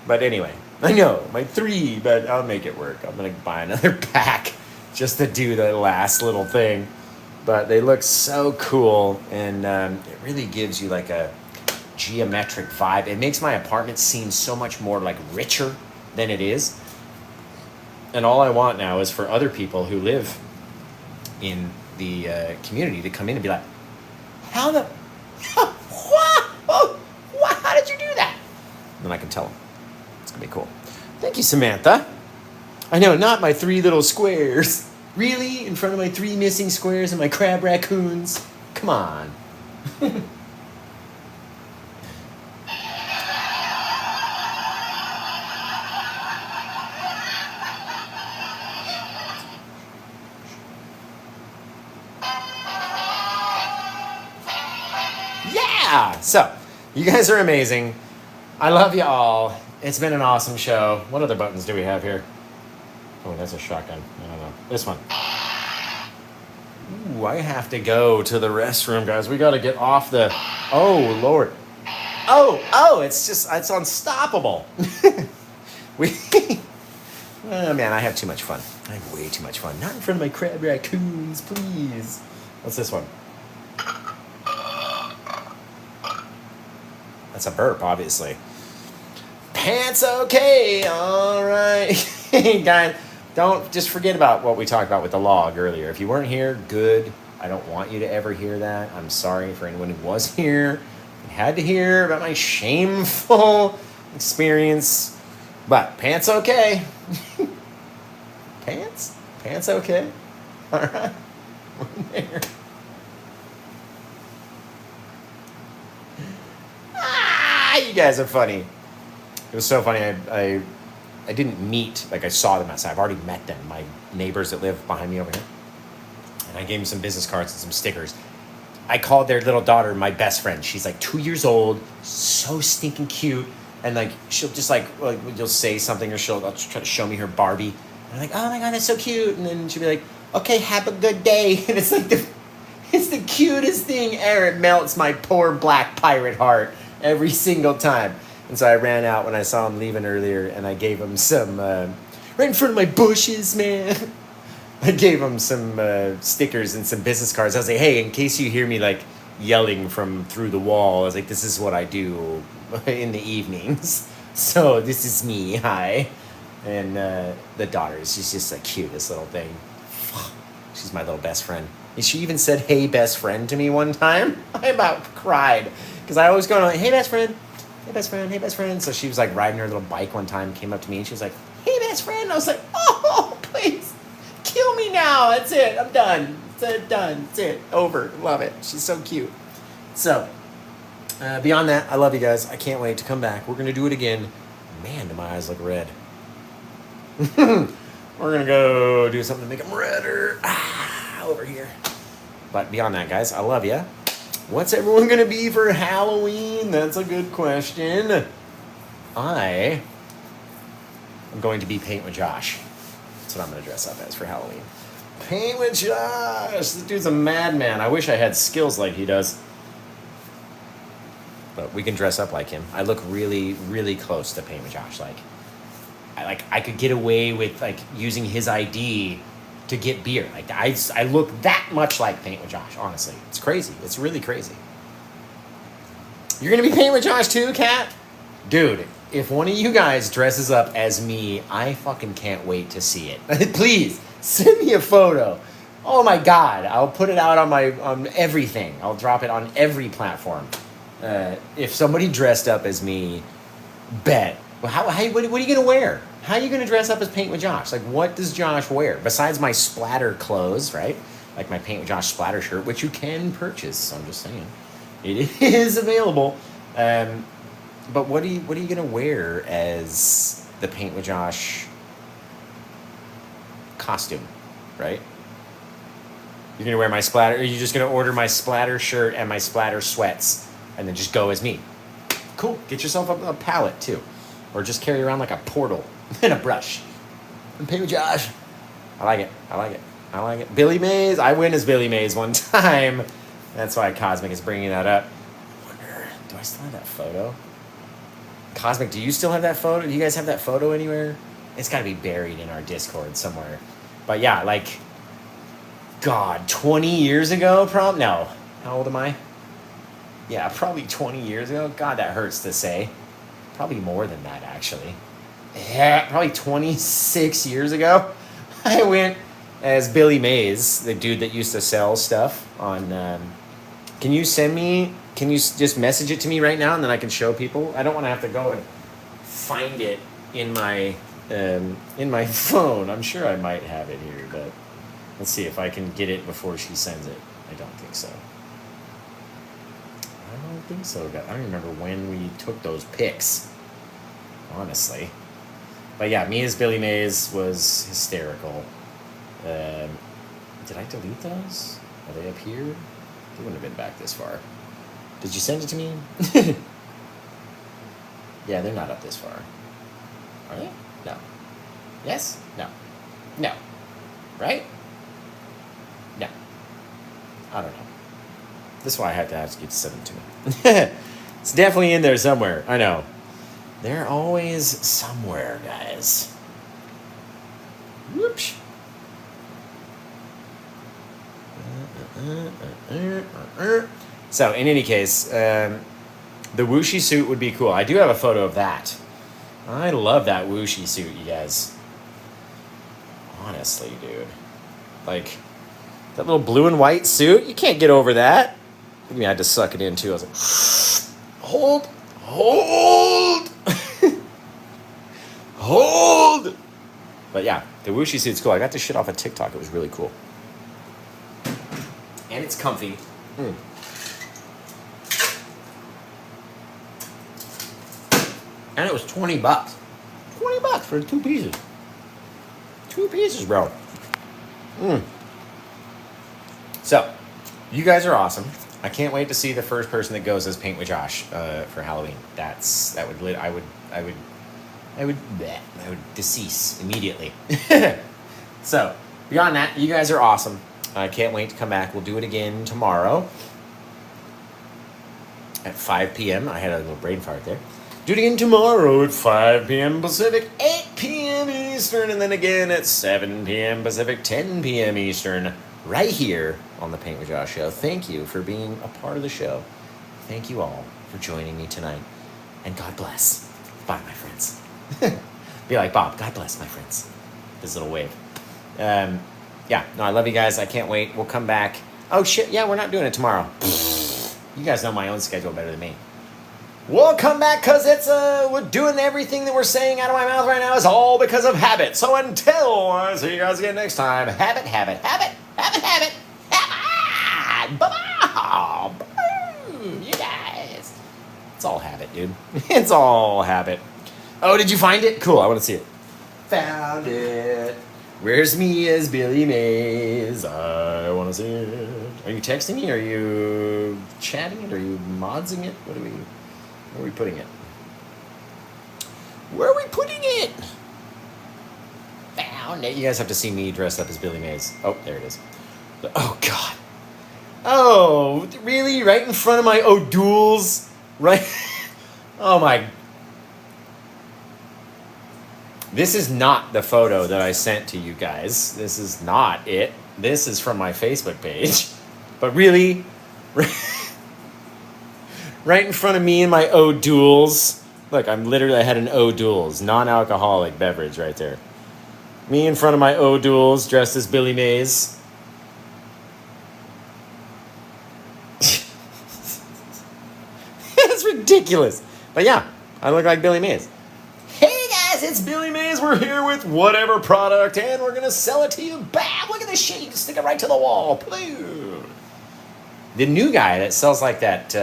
but anyway, I know, my 3, but I'll make it work. I'm going to buy another pack just to do the last little thing. But they look so cool, and it really gives you like a geometric vibe. It makes my apartment seem so much more like richer than it is. And all I want now is for other people who live in the community to come in and be like, how did you do that? And then I can tell them. It's gonna be cool. Thank you, Samantha. I know, not my 3 little squares. Really? In front of my 3 missing squares and my crab raccoons? Come on. Yeah! So, you guys are amazing. I love you all. It's been an awesome show. What other buttons do we have here? Oh, that's a shotgun. I don't know. This one. Ooh, I have to go to the restroom, guys. We got to get off the... Oh, Lord. Oh, it's unstoppable. Oh, man, I have too much fun. I have way too much fun. Not in front of my crab raccoons, please. What's this one? That's a burp, obviously. Pants okay. All right. Hey, guys, don't just forget about what we talked about with the log earlier. If you weren't here, good. I don't want you to ever hear that. I'm sorry for anyone who was here and had to hear about my shameful experience. But pants okay. Pants okay. All right. We're there. You guys are funny. It was so funny. I didn't meet, like I saw them outside. I've already met them, my neighbors that live behind me over here. And I gave them some business cards and some stickers. I called their little daughter my best friend. She's like 2 years old, so stinking cute. And like, she'll just like you'll say something or she'll try to show me her Barbie. And I'm like, oh my God, that's so cute. And then she'll be like, okay, have a good day. And it's like it's the cutest thing ever. It melts my poor black pirate heart every single time. And so I ran out when I saw him leaving earlier, and I gave him some, right in front of my bushes, man. I gave him some stickers and some business cards. I was like, hey, in case you hear me like yelling from through the wall, I was like, this is what I do in the evenings. So this is me, hi. And the daughter, she's just the cutest little thing. She's my little best friend. And she even said, hey, best friend to me one time. I about cried. Because I always go, hey, best friend. Hey, best friend. Hey, best friend. So she was like riding her little bike one time, came up to me, and she was like, hey, best friend. I was like, oh, please. Kill me now. That's it. I'm done. Done. That's it. Over. Love it. She's so cute. So, beyond that, I love you guys. I can't wait to come back. We're going to do it again. Man, do my eyes look red. We're going to go do something to make them redder. Over here. But beyond that, guys, I love you. What's everyone going to be for Halloween? That's a good question. I am going to be Paint with Josh. That's what I'm going to dress up as for Halloween. Paint with Josh. This dude's a madman. I wish I had skills like he does. But we can dress up like him. I look really, really close to Paint with Josh. I could get away with like using his ID to get beer. Like I look that much like Paint with Josh, honestly. It's crazy. It's really crazy. You're gonna be Paint with Josh too, Kat? Dude, if one of you guys dresses up as me, I fucking can't wait to see it. Please, send me a photo. Oh my God, I'll put it out on everything. I'll drop it on every platform. If somebody dressed up as me, bet. Well, what are you gonna wear? How are you gonna dress up as Paint with Josh? Like, what does Josh wear besides my splatter clothes, right? Like my Paint with Josh splatter shirt, which you can purchase. I'm just saying, it is available. But what are you gonna wear as the Paint with Josh costume, right? You're gonna wear my splatter, or are you just gonna order my splatter shirt and my splatter sweats and then just go as me? Cool. Get yourself a palette too. Or just carry around like a portal and a brush. And Paint with Josh. I like it. I like it. I like it. Billy Mays. I win as Billy Mays one time. That's why Cosmic is bringing that up. I wonder, do I still have that photo? Cosmic, do you still have that photo? Do you guys have that photo anywhere? It's got to be buried in our Discord somewhere. But yeah, like, God, 20 years ago, no. How old am I? Yeah, probably 20 years ago. God, that hurts to say. Probably more than that, actually. Yeah, probably 26 years ago. I went as Billy Mays, the dude that used to sell stuff on... can you just message it to me right now, and then I can show people? I don't want to have to go and find it in my phone. I'm sure I might have it here, but let's see if I can get it before she sends it. I don't think so. I don't think so. I don't remember when we took those pics, honestly. But yeah, me as Billy Mays was hysterical. Did I delete those? Are they up here? They wouldn't have been back this far. Did you send it to me? Yeah, they're not up this far. Are they? No. Yes? No. No. Right? No. I don't know. This is why I had to ask you to send them to me. It's definitely in there somewhere. I know. They're always somewhere, guys. Whoops. So, in any case, the whooshy suit would be cool. I do have a photo of that. I love that whooshy suit, you guys. Honestly, dude. Like, that little blue and white suit, you can't get over that. I mean, I had to suck it in, too. I was like, hold, hold. But yeah, the whooshy suit's cool. I got this shit off of TikTok. It was really cool. And it's comfy. And it was $20. $20 for 2 pieces. 2 pieces, bro. So, you guys are awesome. I can't wait to see the first person that goes as Paint with Josh for Halloween. I would decease immediately. So, beyond that, you guys are awesome. I can't wait to come back. We'll do it again tomorrow at 5 p.m. I had a little brain fart there. Do it again tomorrow at 5 p.m. Pacific, 8 p.m. Eastern, and then again at 7 p.m. Pacific, 10 p.m. Eastern, right here on the Paint with Josh show. Thank you for being a part of the show. Thank you all for joining me tonight. And God bless. Bye, my friends. Be like Bob. God bless, my friends. This little wave. Yeah, no, I love you guys. I can't wait. We'll come back. Oh, shit. Yeah, we're not doing it tomorrow. You guys know my own schedule better than me. We'll come back because it's, we're doing everything that we're saying out of my mouth right now is all because of habit. So until I see you guys again next time, habit. Bye-bye. You guys. It's all habit, dude. It's all habit. Oh, did you find it? Cool, I want to see it. Found it. Where's me as Billy Mays? I want to see it. Are you texting me? Are you chatting it? Are you modsing it? Where are we putting it? Where are we putting it? Found it. You guys have to see me dressed up as Billy Mays. Oh, there it is. Oh, God. Oh, really? Right in front of my O'Douls? Right? Oh, my. This is not the photo that I sent to you guys. This is not it. This is from my Facebook page. But really? Right in front of me and my O'Douls. Look, I had an O'Douls, non-alcoholic beverage right there. Me in front of my O'Douls, dressed as Billy Mays. That's ridiculous. But yeah, I look like Billy Mays. Hey guys, it's Billy Mays. We're here with whatever product, and we're going to sell it to you. Bam! Look at this shit. You can stick it right to the wall. Boom. The new guy that sells like that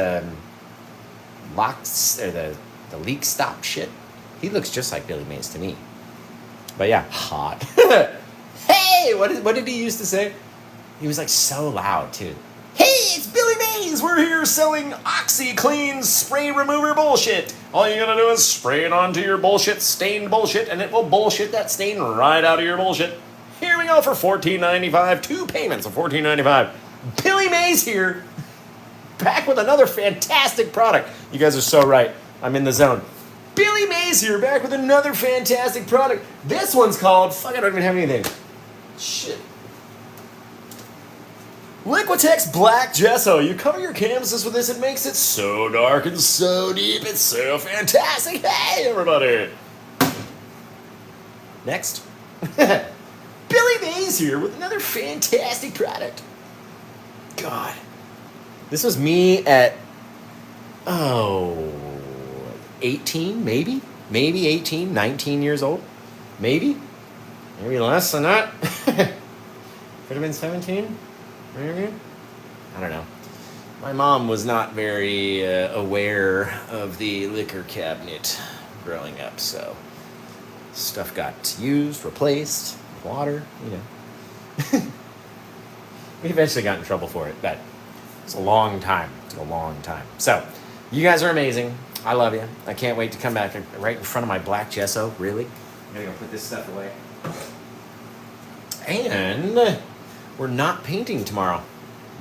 locks or the leak stop shit, he looks just like Billy Mays to me. But yeah, hot. Hey, what did he used to say? He was like so loud too. Hey, it's Billy Mays. We're here selling OxyClean spray remover bullshit. All you gotta do is spray it onto your bullshit, stained bullshit, and it will bullshit that stain right out of your bullshit. Here we go for $14.95. 2 payments of $14.95. Billy Mays here. Back with another fantastic product. You guys are so right. I'm in the zone. Billy Mays here, back with another fantastic product. This one's called, fuck, I don't even have anything. Shit. Liquitex Black Gesso. You cover your canvases with this, it makes it so dark and so deep. It's so fantastic. Hey, everybody. Next. Billy Mays here with another fantastic product. God. This was me at, 18, maybe? Maybe 18, 19 years old. Maybe. Maybe less than that. Could have been 17. Maybe? I don't know. My mom was not very aware of the liquor cabinet growing up, so stuff got used, replaced, water, you know. We eventually got in trouble for it, but it's a long time. It's a long time. So, you guys are amazing. I love you. I can't wait to come back right in front of my black gesso. Really? I'm going to go put this stuff away. And we're not painting tomorrow.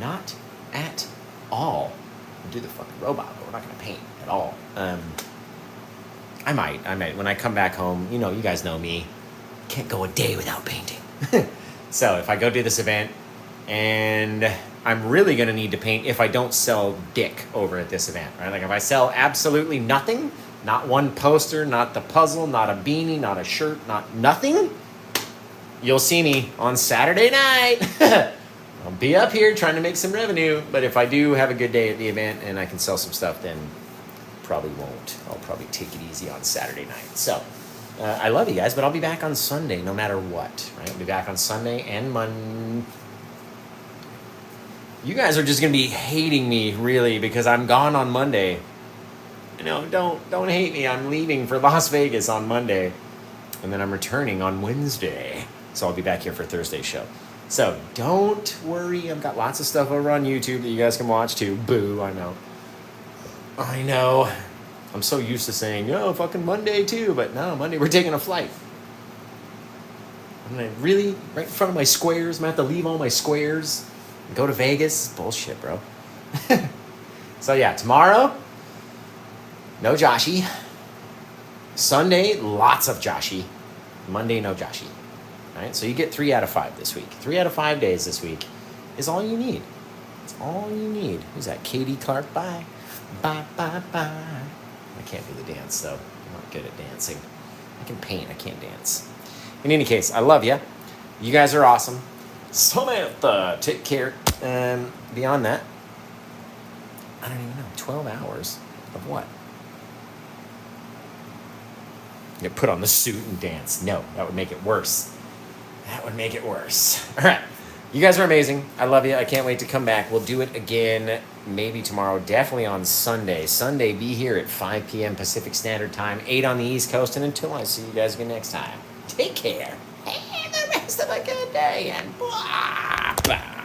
Not at all. We'll do the fucking robot, but we're not going to paint at all. I might. When I come back home, you know, you guys know me. Can't go a day without painting. So if I go do this event, and I'm really going to need to paint if I don't sell dick over at this event, right? Like if I sell absolutely nothing, not one poster, not the puzzle, not a beanie, not a shirt, not nothing, you'll see me on Saturday night. I'll be up here trying to make some revenue, but if I do have a good day at the event and I can sell some stuff, then probably won't. I'll probably take it easy on Saturday night. So I love you guys, but I'll be back on Sunday no matter what, right? I'll be back on Sunday and Monday. You guys are just going to be hating me, really, because I'm gone on Monday. You know, don't hate me. I'm leaving for Las Vegas on Monday, and then I'm returning on Wednesday. So I'll be back here for Thursday's show. So don't worry. I've got lots of stuff over on YouTube that you guys can watch, too. Boo, I know. I know. I'm so used to saying, oh, fucking Monday, too. But no, Monday, we're taking a flight. I'm going to really, right in front of my squares, I'm going to have to leave all my squares. Go to Vegas? Bullshit, bro. So yeah, tomorrow, no Joshy. Sunday, lots of Joshy. Monday, no Joshy. All right, so you get 3 out of 5 this week. 3 out of 5 days this week is all you need. It's all you need. Who's that? Katie Clark. Bye. Bye, bye, bye. I can't do the dance, though. I'm not good at dancing. I can paint. I can't dance. In any case, I love you. You guys are awesome. Samantha, take care. Beyond that, I don't even know. 12 hours of what? You put on the suit and dance. No, that would make it worse. That would make it worse. All right. You guys are amazing. I love you. I can't wait to come back. We'll do it again maybe tomorrow. Definitely on Sunday. Sunday, be here at 5 p.m. Pacific Standard Time, 8 on the East Coast. And until I see you guys again next time, take care. Have the rest of a good day and blah, blah.